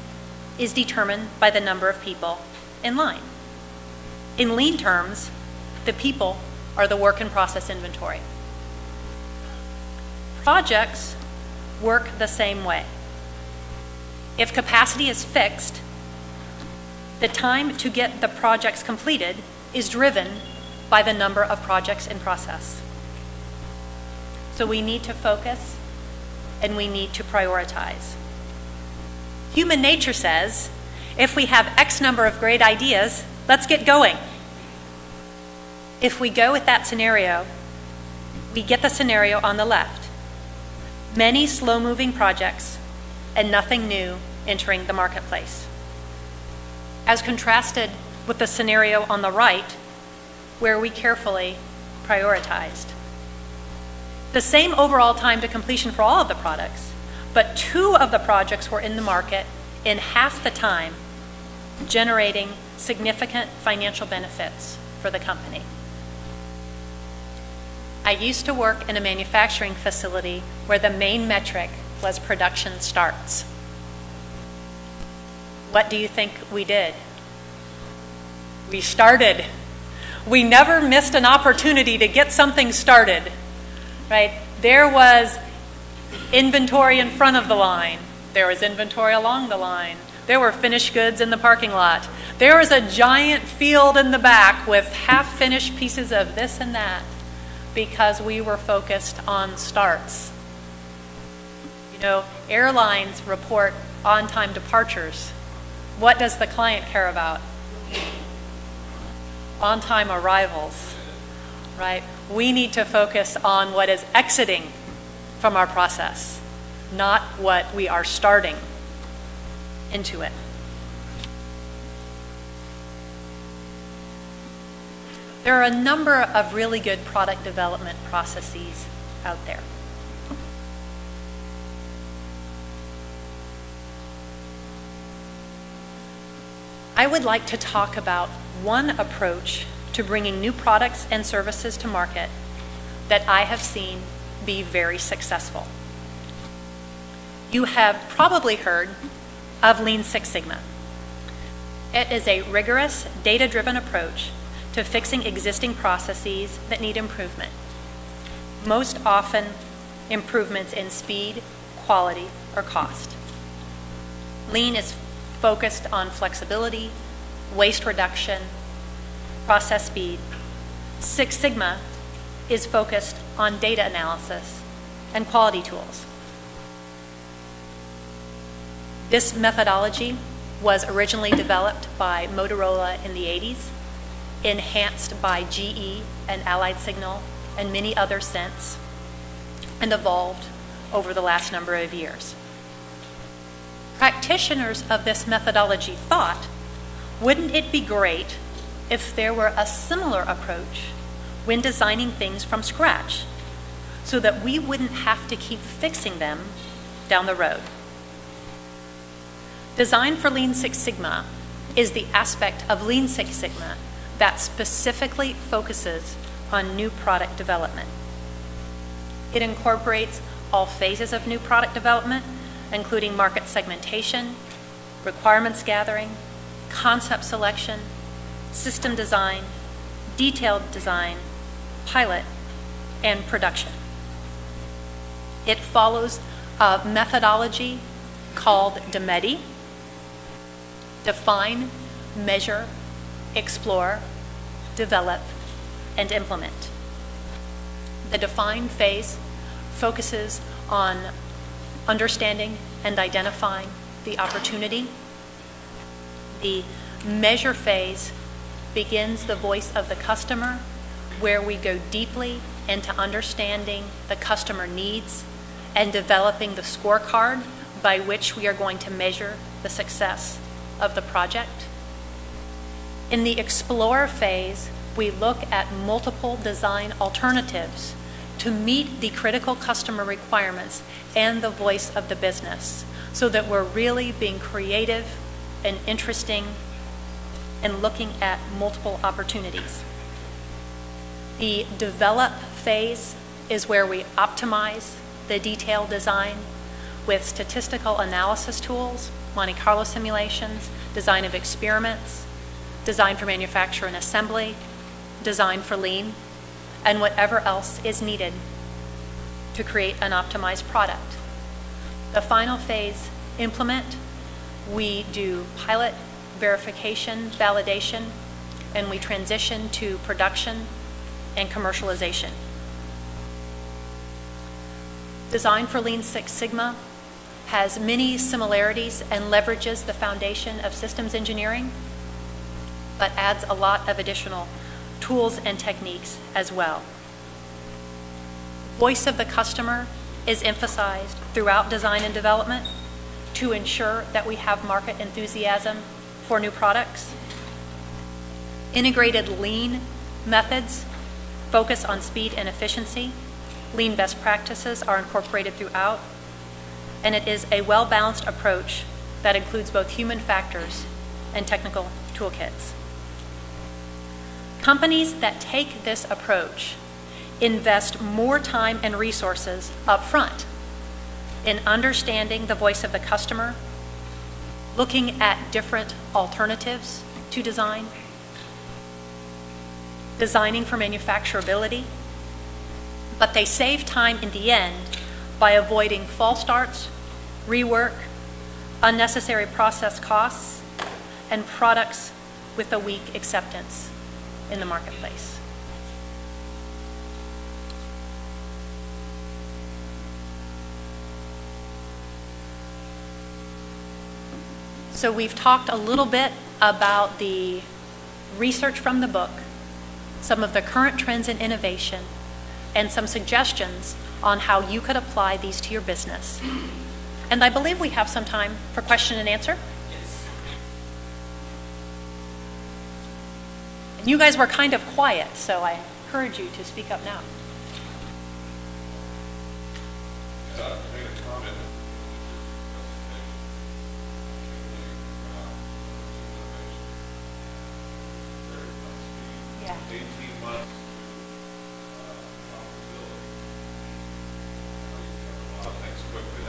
is determined by the number of people in line. In lean terms, the people are the work in process inventory. Projects work the same way. If capacity is fixed, the time to get the projects completed is driven by the number of projects in process. So we need to focus and we need to prioritize. Human nature says, if we have X number of great ideas, let's get going. If we go with that scenario, we get the scenario on the left. Many slow-moving projects and nothing new entering the marketplace. As contrasted with the scenario on the right, where we carefully prioritized. The same overall time to completion for all of the products, but 2 of the projects were in the market in half the time, generating significant financial benefits for the company. I used to work in a manufacturing facility where the main metric was production starts. What do you think we did? We started. We never missed an opportunity to get something started, right? There was inventory in front of the line. There was inventory along the line. There were finished goods in the parking lot. There was a giant field in the back with half-finished pieces of this and that because we were focused on starts. You know, airlines report on-time departures. What does the client care about? On-time arrivals, right? We need to focus on what is exiting from our process, not what we are starting into it. There are a number of really good product development processes out there. I would like to talk about one approach to bringing new products and services to market that I have seen be very successful. You have probably heard of Lean Six Sigma. It is a rigorous, data-driven approach to fixing existing processes that need improvement. Most often, improvements in speed, quality, or cost. Lean is focused on flexibility, waste reduction, process speed. Six Sigma is focused on data analysis and quality tools. This methodology was originally developed by Motorola in the 80s, enhanced by GE and Allied Signal and many others since, and evolved over the last number of years. Practitioners of this methodology thought, wouldn't it be great if there were a similar approach when designing things from scratch, so that we wouldn't have to keep fixing them down the road? Design for Lean Six Sigma is the aspect of Lean Six Sigma that specifically focuses on new product development. It incorporates all phases of new product development, including market segmentation, requirements gathering, concept selection, system design, detailed design, pilot, and production. It follows a methodology called DMEDI: define, measure, explore, develop, and implement. The define phase focuses on understanding and identifying the opportunity. The measure phase begins the voice of the customer, where we go deeply into understanding the customer needs and developing the scorecard by which we are going to measure the success of the project. In the explore phase, we look at multiple design alternatives to meet the critical customer requirements and the voice of the business, so that we're really being creative and interesting and looking at multiple opportunities. The develop phase is where we optimize the detailed design with statistical analysis tools, Monte Carlo simulations, design of experiments, design for manufacture and assembly, design for lean, and whatever else is needed to create an optimized product. The final phase, implement, we do pilot, verification, validation, and we transition to production and commercialization. Design for Lean Six Sigma has many similarities and leverages the foundation of systems engineering, but adds a lot of additional tools and techniques as well. Voice of the customer is emphasized throughout design and development to ensure that we have market enthusiasm for new products. Integrated lean methods focus on speed and efficiency. Lean best practices are incorporated throughout, and it is a well-balanced approach that includes both human factors and technical toolkits. Companies that take this approach invest more time and resources up front in understanding the voice of the customer, looking at different alternatives to design, designing for manufacturability, but they save time in the end by avoiding false starts, rework, unnecessary process costs, and products with a weak acceptance in the marketplace. So we've talked a little bit about the research from the book, some of the current trends in innovation, and some suggestions on how you could apply these to your business. And I believe we have some time for question and answer. Yes. And you guys were kind of quiet, so I encourage you to speak up now. Make a comment. 18 months profitability. I know you covered a lot of things quickly.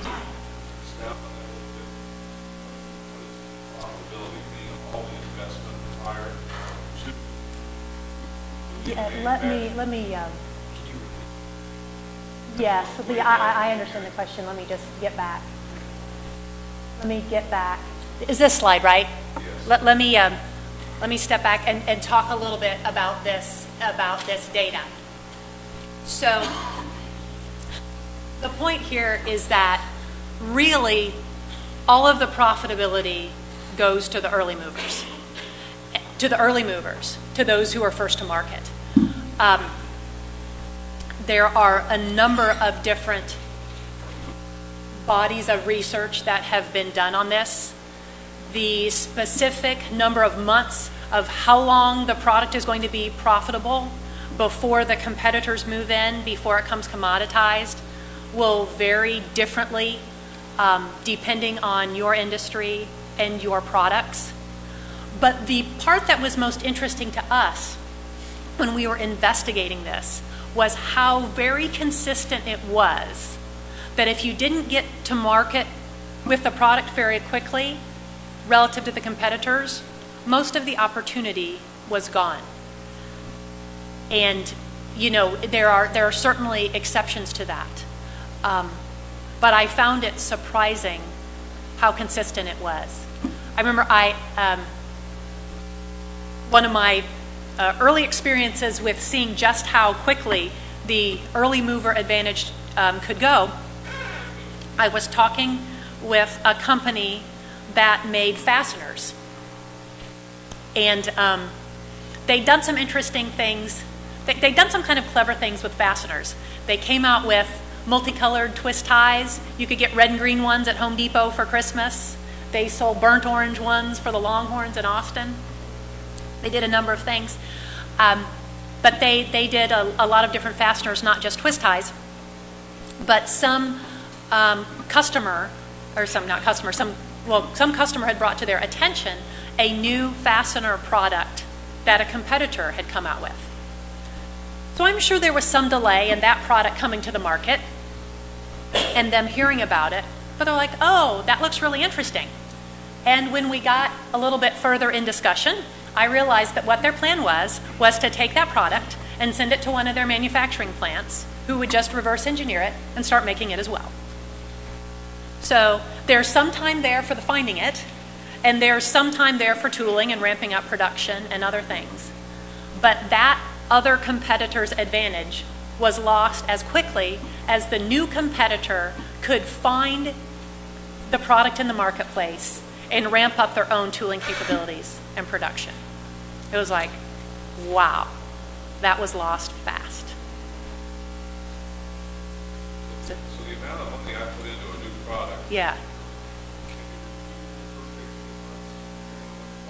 Snap on that a little bit. What is profitability mean? All the investment required to Let me. Yes, I understand the question. Let me just get back. Is this slide right? Yes. Let me step back and talk a little bit about this data. So the point here is that really all of the profitability goes to the early movers, to those who are first to market. There are a number of different bodies of research that have been done on this. The specific number of months of how long the product is going to be profitable before the competitors move in, before it comes commoditized, will vary differently depending on your industry and your products. But the part that was most interesting to us when we were investigating this was how very consistent it was that if you didn't get to market with the product very quickly relative to the competitors, most of the opportunity was gone. And there are certainly exceptions to that, but I found it surprising how consistent it was. I remember one of my early experiences with seeing just how quickly the early mover advantage could go. I was talking with a company that made fasteners, and they'd done some interesting things. They'd done some kind of clever things with fasteners. They came out with multicolored twist ties. You could get red and green ones at Home Depot for Christmas. They sold burnt orange ones for the Longhorns in Austin. They did a number of things. But they did a lot of different fasteners, not just twist ties. But some customer had brought to their attention a new fastener product that a competitor had come out with. So I'm sure there was some delay in that product coming to the market and them hearing about it. But they're like, oh, that looks really interesting. And when we got a little bit further in discussion, I realized that what their plan was to take that product and send it to one of their manufacturing plants who would just reverse engineer it and start making it as well. So there's some time there for the finding it, and there's some time there for tooling and ramping up production and other things. But that other competitor's advantage was lost as quickly as the new competitor could find the product in the marketplace and ramp up their own tooling capabilities and production. It was like, wow, that was lost fast. So the amount of money I put into a new product. Yeah.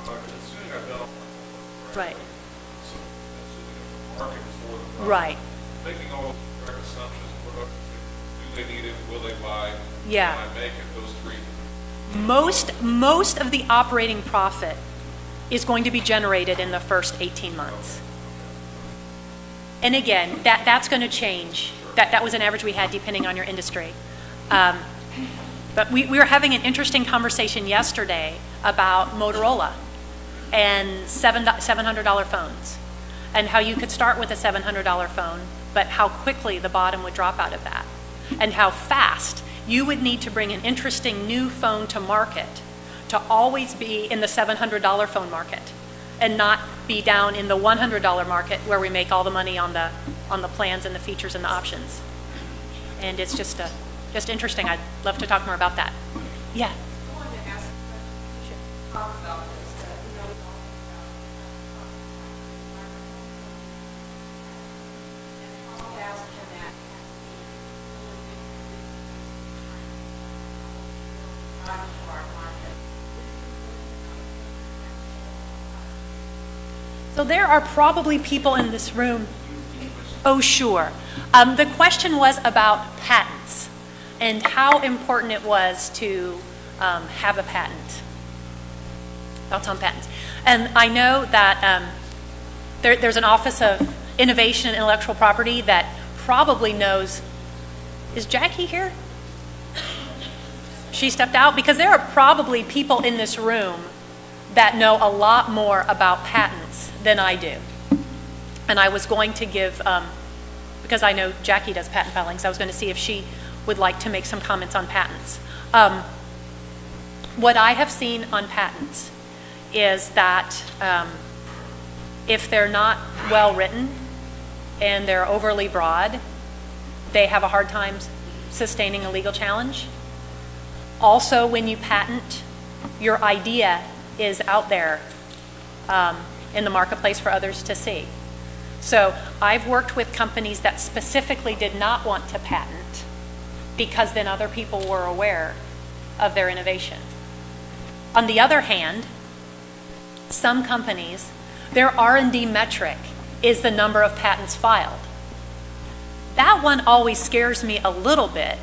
Assuming I've done all my Right. So assuming a market for the product. Right. Making all the correct assumptions. Do they need it? Will they buy? Yeah. Can I make it? Those three. Most of the operating profit is going to be generated in the first 18 months. And again, that's going to change. That was an average we had depending on your industry. But we were having an interesting conversation yesterday about Motorola and $700 phones, and how you could start with a $700 phone, but how quickly the bottom would drop out of that, and how fast you would need to bring an interesting new phone to market to always be in the $700 phone market and not be down in the $100 market where we make all the money on the plans and the features and the options. And it's just interesting. I'd love to talk more about that. Yeah. I wanted to ask, you should talk about this. How fast can that to our market? So there are probably people in this room. Oh, sure. The question was about patents and how important it was to have a patent. Thoughts on patents. And I know that there's an Office of Innovation and Intellectual Property that probably knows, is Jackie here? She stepped out? Because there are probably people in this room that know a lot more about patents than I do. And I was going to give, because I know Jackie does patent filings, I was going to see if she would like to make some comments on patents. What I have seen on patents is that if they're not well written and they're overly broad, they have a hard time sustaining a legal challenge. Also, when you patent, your idea is out there in the marketplace for others to see. So I've worked with companies that specifically did not want to patent because then other people were aware of their innovation. On the other hand, some companies, their R&D metric is the number of patents filed. That one always scares me a little bit,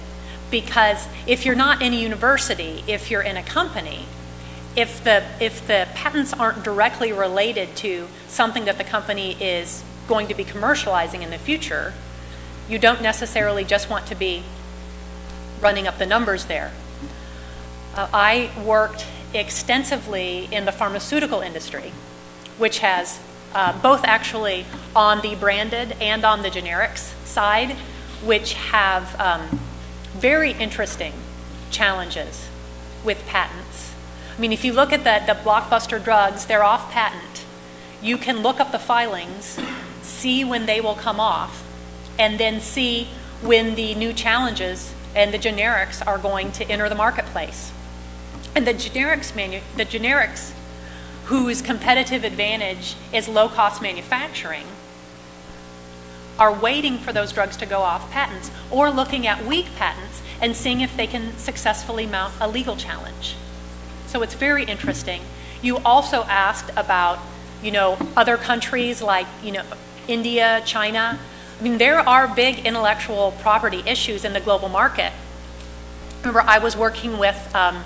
because if you're not in a university, if you're in a company, if the patents aren't directly related to something that the company is going to be commercializing in the future, you don't necessarily just want to be running up the numbers there. I worked extensively in the pharmaceutical industry, which has both actually on the branded and on the generics side, which have very interesting challenges with patents. I mean, if you look at the blockbuster drugs, they're off patent. You can look up the filings, see when they will come off, and then see when the new challenges and the generics are going to enter the marketplace. And the generics whose competitive advantage is low-cost manufacturing are waiting for those drugs to go off patents, or looking at weak patents and seeing if they can successfully mount a legal challenge. So it's very interesting. You also asked about, other countries like, India, China. I mean, there are big intellectual property issues in the global market. Remember, I was working with, and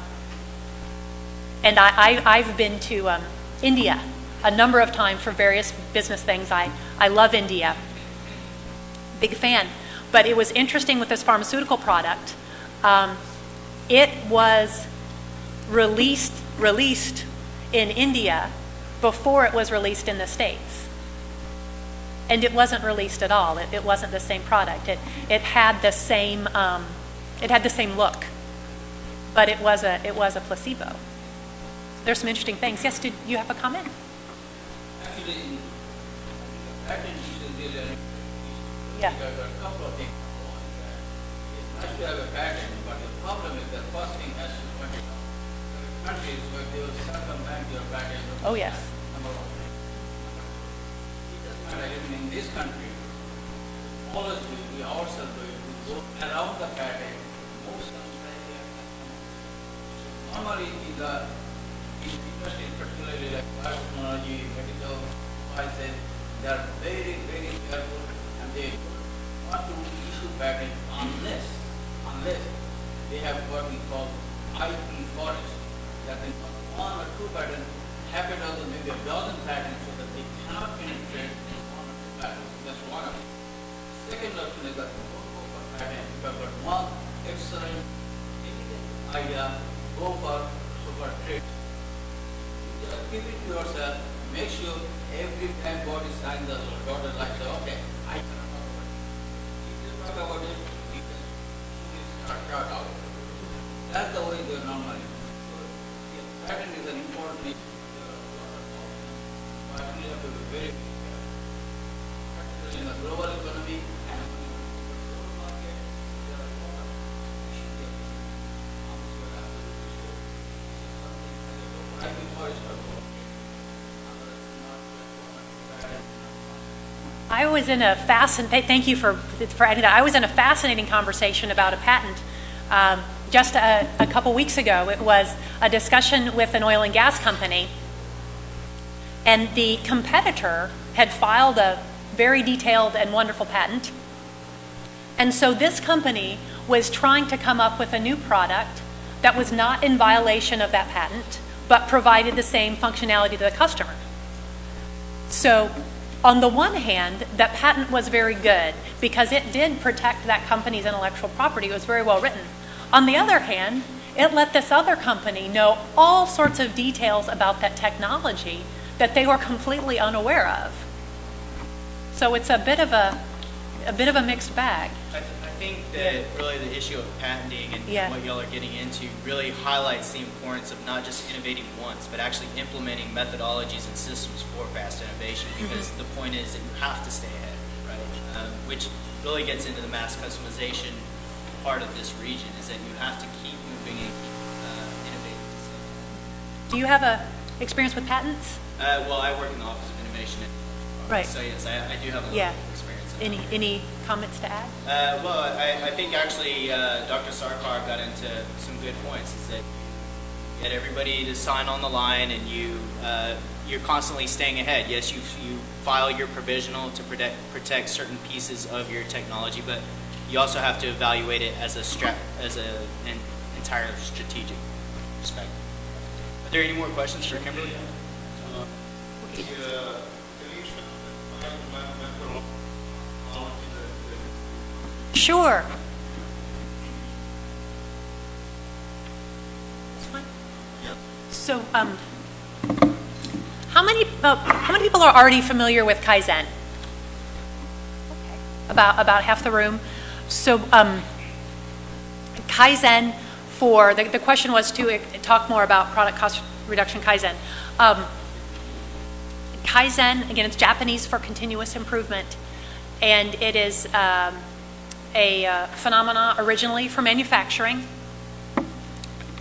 I've been to India a number of times for various business things. I love India. Big fan. But it was interesting with this pharmaceutical product. It was released in India before it was released in the States. And it wasn't released at all. It wasn't the same product. It had the same look, but it was a placebo. There's some interesting things. Yes, did you have a comment? Actually, patent is really Yeah. there are a couple of things. It's nice to have a patent, but the problem is the first thing has to point it out. There are countries where they will circumvent your patent. Oh, yes. Number one. It doesn't matter, even in this country, always we ourselves do it. We go around the patent. Most criteria. Normally in the industry, particularly like biotechnology, medical devices, they are very, very careful, and they don't want to issue patent unless they have what we call IP forest. That is one or two patents, half a dozen, maybe a dozen patents, so that they cannot penetrate one or two patents. That's one of it. Second option is that don't go for patent. If you have got one excellent idea, go for super trade. Just keep it to yourself. Make sure every time body signs the dotted line, say, okay, I cannot talk about it. If you talk about it, you can start out. That's the way they're normally. So, yeah, patent is an important thing. But you have to be very careful. Particularly in the global economy and the global market, there are a lot of issues. I was in a thank you for adding that. I was in a fascinating conversation about a patent just a couple weeks ago. It was a discussion with an oil and gas company, and the competitor had filed a very detailed and wonderful patent. And so this company was trying to come up with a new product that was not in violation of that patent, but provided the same functionality to the customer. So on the one hand, that patent was very good because it did protect that company's intellectual property. It was very well written. On the other hand, it let this other company know all sorts of details about that technology that they were completely unaware of. So it's a bit of a mixed bag. I think that really the issue of patenting and what y'all are getting into really highlights the importance of not just innovating once, but actually implementing methodologies and systems for fast innovation, because the point is that you have to stay ahead, right? Which really gets into the mass customization part of this region, is that you have to keep moving and keep innovating to stay ahead. Do you have a experience with patents? Well, I work in the Office of Innovation. Right. So yes, I do have a little experience. Any comments to add? Well, I think actually Dr. Sarkar got into some good points. Is that you get everybody to sign on the line, and you're constantly staying ahead. Yes, you file your provisional to protect certain pieces of your technology, but you also have to evaluate it as an entire strategic perspective. Are there any more questions for Kimberly? Sure. So, how many people are already familiar with Kaizen? Okay. About half the room. So, Kaizen for the question was to talk more about product cost reduction Kaizen. Kaizen, again, it's Japanese for continuous improvement, and it is a phenomena originally for manufacturing.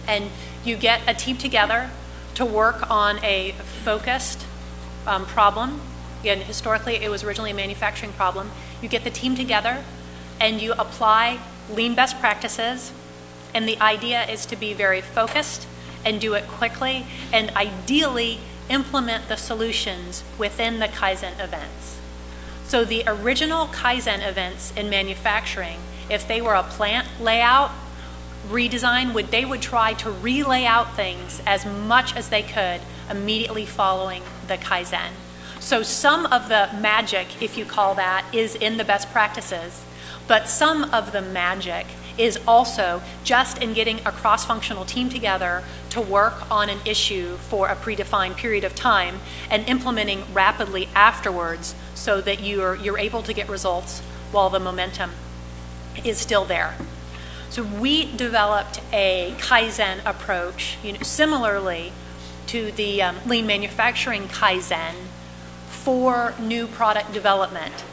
And you get a team together to work on a focused problem. Again, historically, it was originally a manufacturing problem. You get the team together and you apply lean best practices, and the idea is to be very focused and do it quickly, and ideally implement the solutions within the Kaizen events. So the original Kaizen events in manufacturing, if they were a plant layout redesign, they would try to relay out things as much as they could immediately following the Kaizen. So some of the magic, if you call that, is in the best practices, but some of the magic is also just in getting a cross-functional team together to work on an issue for a predefined period of time and implementing rapidly afterwards so that you're able to get results while the momentum is still there. So we developed a Kaizen approach, similarly to the lean manufacturing Kaizen for new product development,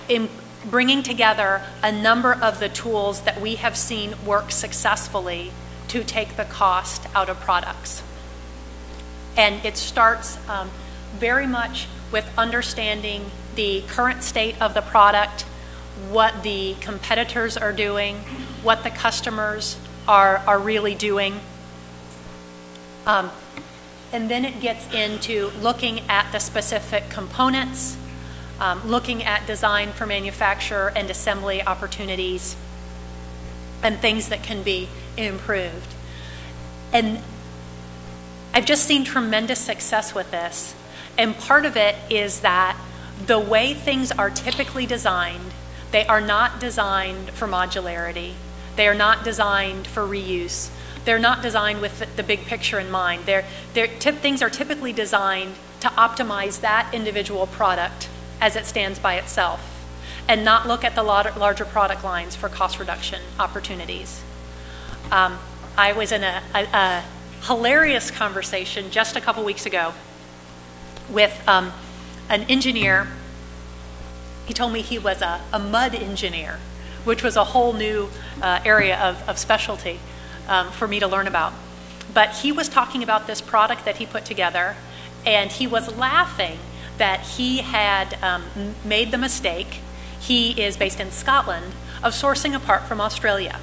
in bringing together a number of the tools that we have seen work successfully to take the cost out of products. And it starts very much with understanding the current state of the product, what the competitors are doing, what the customers are really doing. And then it gets into looking at the specific components, looking at design for manufacture and assembly opportunities, and things that can be improved. And I've just seen tremendous success with this. And part of it is that the way things are typically designed, they are not designed for modularity. They are not designed for reuse. They're not designed with the big picture in mind. Things are typically designed to optimize that individual product as it stands by itself, and not look at the larger product lines for cost reduction opportunities. I was in a hilarious conversation just a couple weeks ago with an engineer. He told me he was a mud engineer, which was a whole new area of specialty for me to learn about. But he was talking about this product that he put together, and he was laughing that he had made the mistake, he is based in Scotland, of sourcing a part from Australia.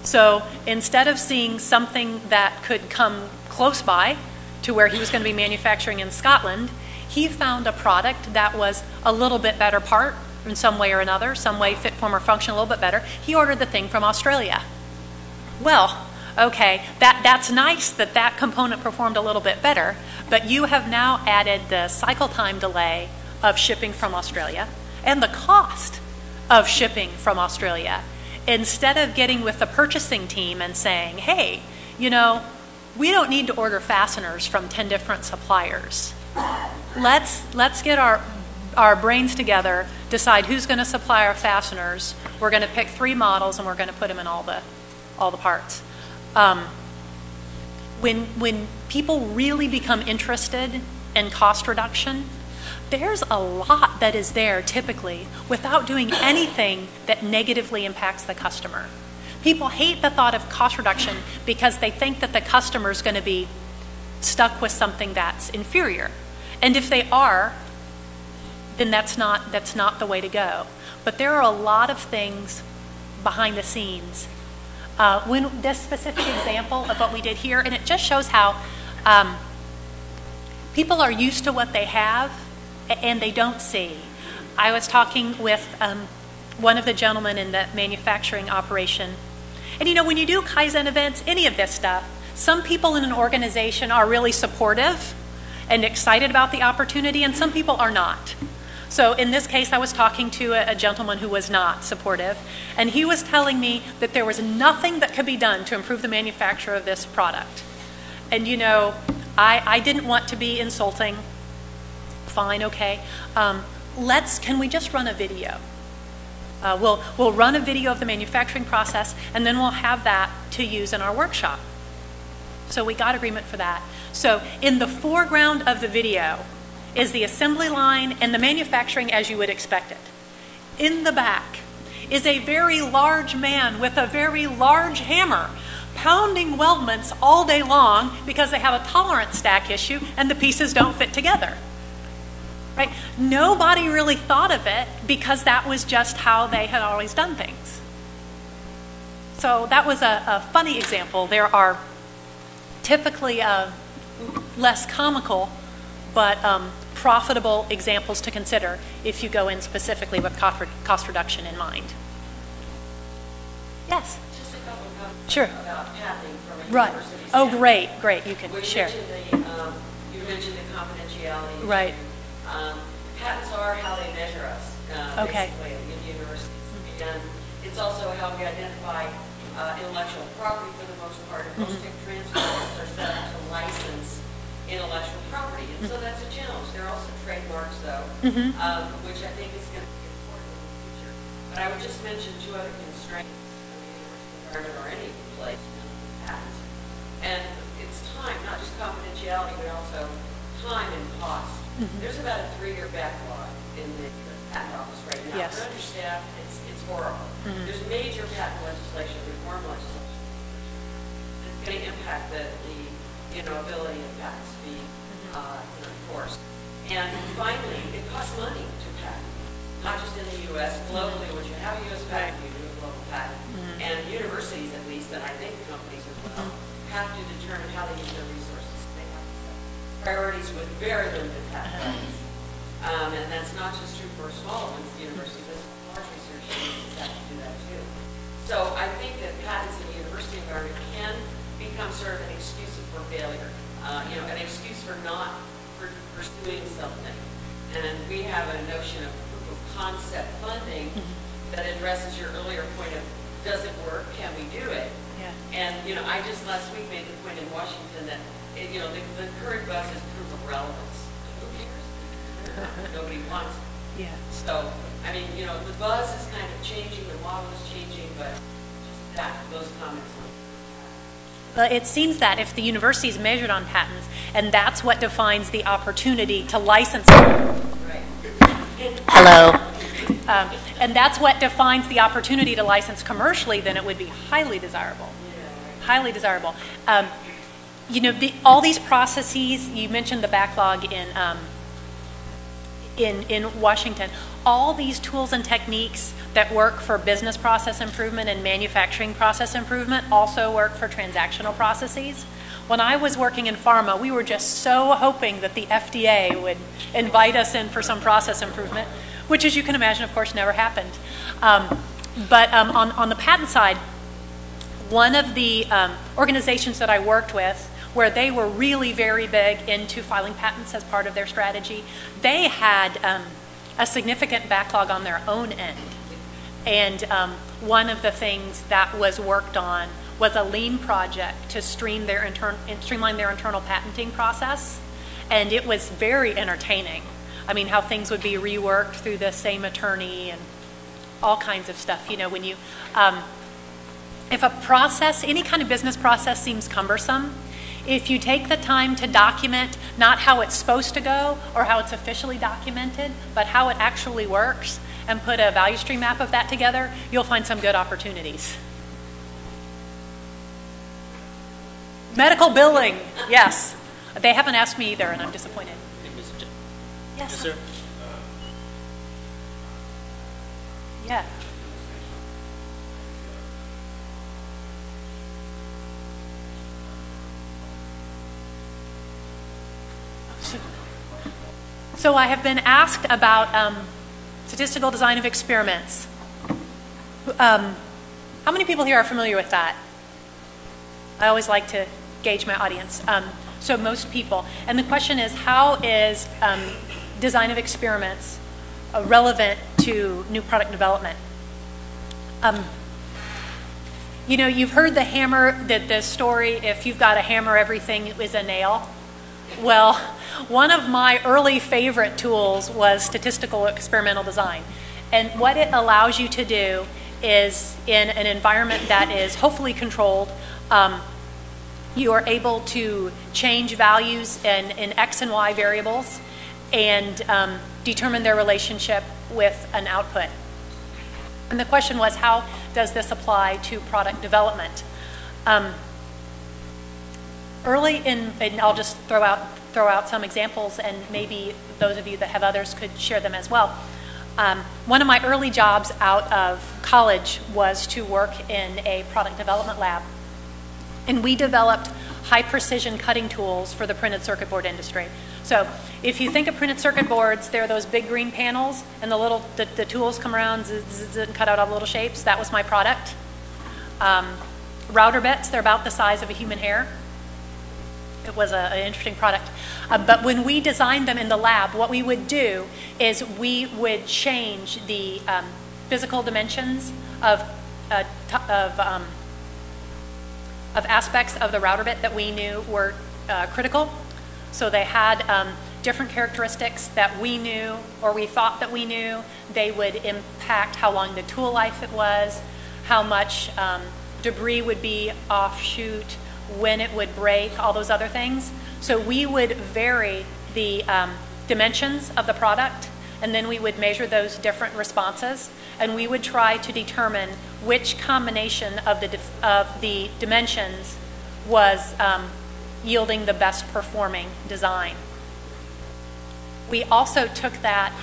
So instead of seeing something that could come close by to where he was going to be manufacturing in Scotland, he found a product that was a little bit better part in some way or another, some way, fit, form, or function a little bit better. He ordered the thing from Australia. Well, Okay, that's nice that that component performed a little bit better, but you have now added the cycle time delay of shipping from Australia and the cost of shipping from Australia. Instead of getting with the purchasing team and saying, hey, you know, we don't need to order fasteners from 10 different suppliers. Let's get our brains together, decide who's going to supply our fasteners. We're going to pick 3 models and we're going to put them in all the parts. When people really become interested in cost reduction, there's a lot that is there typically without doing anything that negatively impacts the customer. People hate the thought of cost reduction because they think that the customer is going to be stuck with something that's inferior. And if they are, then that's not the way to go. But there are a lot of things behind the scenes. When this specific example of what we did here, and it just shows how people are used to what they have and they don't see. I was talking with one of the gentlemen in the manufacturing operation, and you know, when you do Kaizen events, any of this stuff, some people in an organization are really supportive and excited about the opportunity, and some people are not. So in this case, I was talking to a gentleman who was not supportive, and he was telling me that there was nothing that could be done to improve the manufacture of this product. And you know, I didn't want to be insulting. Fine, okay. Can we just run a video? We'll run a video of the manufacturing process, and then we'll have that to use in our workshop. So we got agreement for that. So in the foreground of the video is the assembly line and the manufacturing as you would expect it. In the back is a very large man with a very large hammer pounding weldments all day long because they have a tolerance stack issue and the pieces don't fit together. Right? Nobody really thought of it because that was just how they had always done things. So that was a funny example. There are typically less comical but profitable examples to consider if you go in specifically with cost reduction in mind. Yes? Just a couple of comments Sure. about patenting from a Right. university Oh, standpoint. great. You can share. You mentioned the confidentiality. Right. Patents are how they measure us, Okay. basically, in universities. And it's also how we identify intellectual property for the most part. And most tech transfers are set up to license intellectual property. And so that's a challenge. There are also trademarks, though, which I think is going to be important in the future. But I would just mention 2 other constraints in the university environment or any place in patents. And it's time, not just confidentiality, but also time and cost. There's about a 3-year backlog in the patent office right now. Yes. We're understaffed. It's horrible. There's major patent legislation, reform legislation, that's going to impact the ability of patents to be enforced. And finally, it costs money to patent, not just in the U.S., globally. When you have a U.S. patent, you do a global patent. And universities, at least, and I think companies as well, have to determine how they use their resources. They have to set priorities with very limited patent rights. And that's not just true for small ones, universities, but large research agencies have to do that too. So I think that patents in the university environment can become sort of an excuse for failure, an excuse for not pursuing something. And we have a notion of proof of concept funding that addresses your earlier point of, does it work? Can we do it? Yeah. And, I just last week made the point in Washington that, the current buzz is proof of relevance. Who cares? Nobody wants it. Yeah. So, the buzz is kind of changing, the model is changing, but just those comments on Well, it seems that if the university is measured on patents, and that's what defines the opportunity to license. right. Hello. And that's what defines the opportunity to license commercially, then it would be highly desirable. Highly desirable. All these processes, you mentioned the backlog in Washington, all these tools and techniques that work for business process improvement and manufacturing process improvement also work for transactional processes. When I was working in pharma, we were just so hoping that the FDA would invite us in for some process improvement, which, as you can imagine, of course, never happened. But on the patent side, one of the organizations that I worked with, where they were really very big into filing patents as part of their strategy, they had a significant backlog on their own end. And one of the things that was worked on was a lean project to streamline their internal patenting process. And it was very entertaining. I mean, how things would be reworked through the same attorney and all kinds of stuff. You know, when you, if a process, any kind of business process seems cumbersome, if you take the time to document not how it's supposed to go or how it's officially documented, but how it actually works, and put a value stream map of that together, you'll find some good opportunities. Medical billing, yes. They haven't asked me either, and I'm disappointed. Yes, Yes, sir. Yeah. So I have been asked about statistical design of experiments. How many people here are familiar with that? I always like to gauge my audience. So most people. And the question is, how is design of experiments relevant to new product development? You know, you've heard the hammer, the story, if you've got a hammer, everything is a nail. Well, one of my early favorite tools was statistical experimental design. And what it allows you to do is, in an environment that is hopefully controlled, you are able to change values in X and Y variables and determine their relationship with an output. And the question was, how does this apply to product development? Early in, and I'll just throw out some examples, and maybe those of you that have others could share them as well. One of my early jobs out of college was to work in a product development lab. And we developed high precision cutting tools for the printed circuit board industry. So if you think of printed circuit boards, there are those big green panels, and the tools come around and cut out all the little shapes. That was my product. Router bits, they're about the size of a human hair. It was an interesting product. But when we designed them in the lab, what we would do is we would change the physical dimensions of aspects of the router bit that we knew were critical. So they had different characteristics that we knew, or we thought that we knew. They would impact how long the tool life it was, how much debris would be offshoot, when it would break, all those other things. So we would vary the dimensions of the product, and then we would measure those different responses, and we would try to determine which combination of the dimensions was yielding the best performing design. We also took that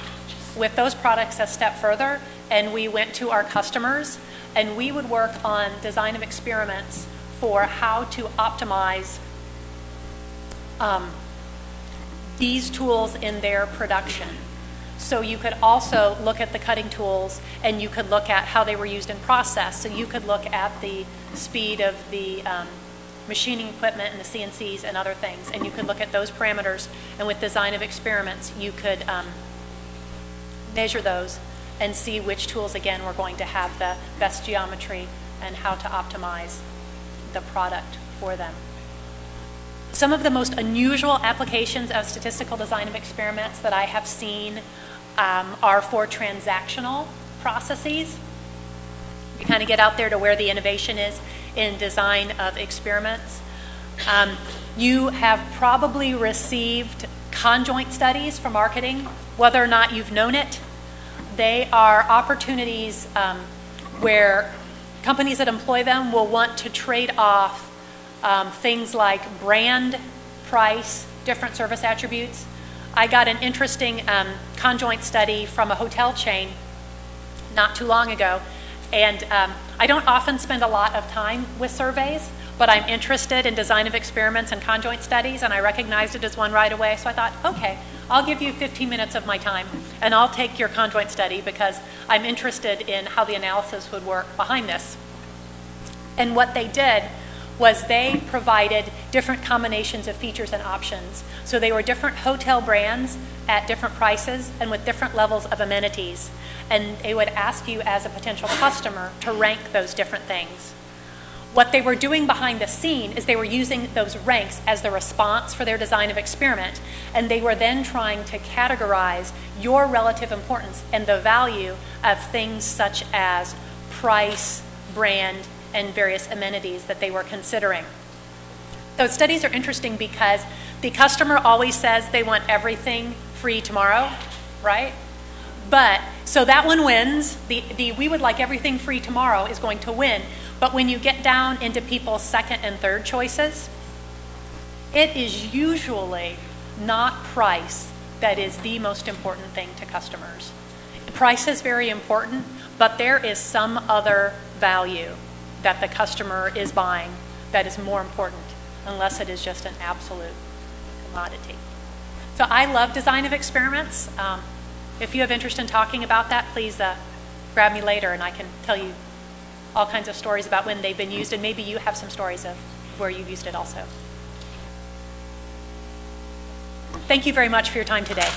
with those products a step further, and we went to our customers, and we would work on design of experiments for how to optimize these tools in their production. So you could also look at the cutting tools, and you could look at how they were used in process. So you could look at the speed of the machining equipment and the CNCs and other things, and you could look at those parameters, and with design of experiments you could measure those and see which tools again were going to have the best geometry and how to optimize the product for them. Some of the most unusual applications of statistical design of experiments that I have seen are for transactional processes. You kind of get out there to where the innovation is in design of experiments. You have probably received conjoint studies for marketing, whether or not you've known it. They are opportunities where companies that employ them will want to trade off things like brand, price, different service attributes. I got an interesting conjoint study from a hotel chain not too long ago, and I don't often spend a lot of time with surveys, but I'm interested in design of experiments and conjoint studies, and I recognized it as one right away, so I thought, okay, I'll give you 15 minutes of my time, and I'll take your conjoint study because I'm interested in how the analysis would work behind this. And what they did was they provided different combinations of features and options. So they were different hotel brands at different prices and with different levels of amenities. And they would ask you as a potential customer to rank those different things. What they were doing behind the scene is they were using those ranks as the response for their design of experiment, and they were then trying to categorize your relative importance and the value of things such as price, brand, and various amenities that they were considering. So studies are interesting because the customer always says they want everything free tomorrow, right? But, so that one wins. The we would like everything free tomorrow is going to win. But when you get down into people's second and third choices, it is usually not price that is the most important thing to customers. Price is very important, but there is some other value that the customer is buying that is more important, unless it is just an absolute commodity. So I love design of experiments. If you have interest in talking about that, please grab me later and I can tell you all kinds of stories about when they've been used, and maybe you have some stories of where you've used it also. Thank you very much for your time today.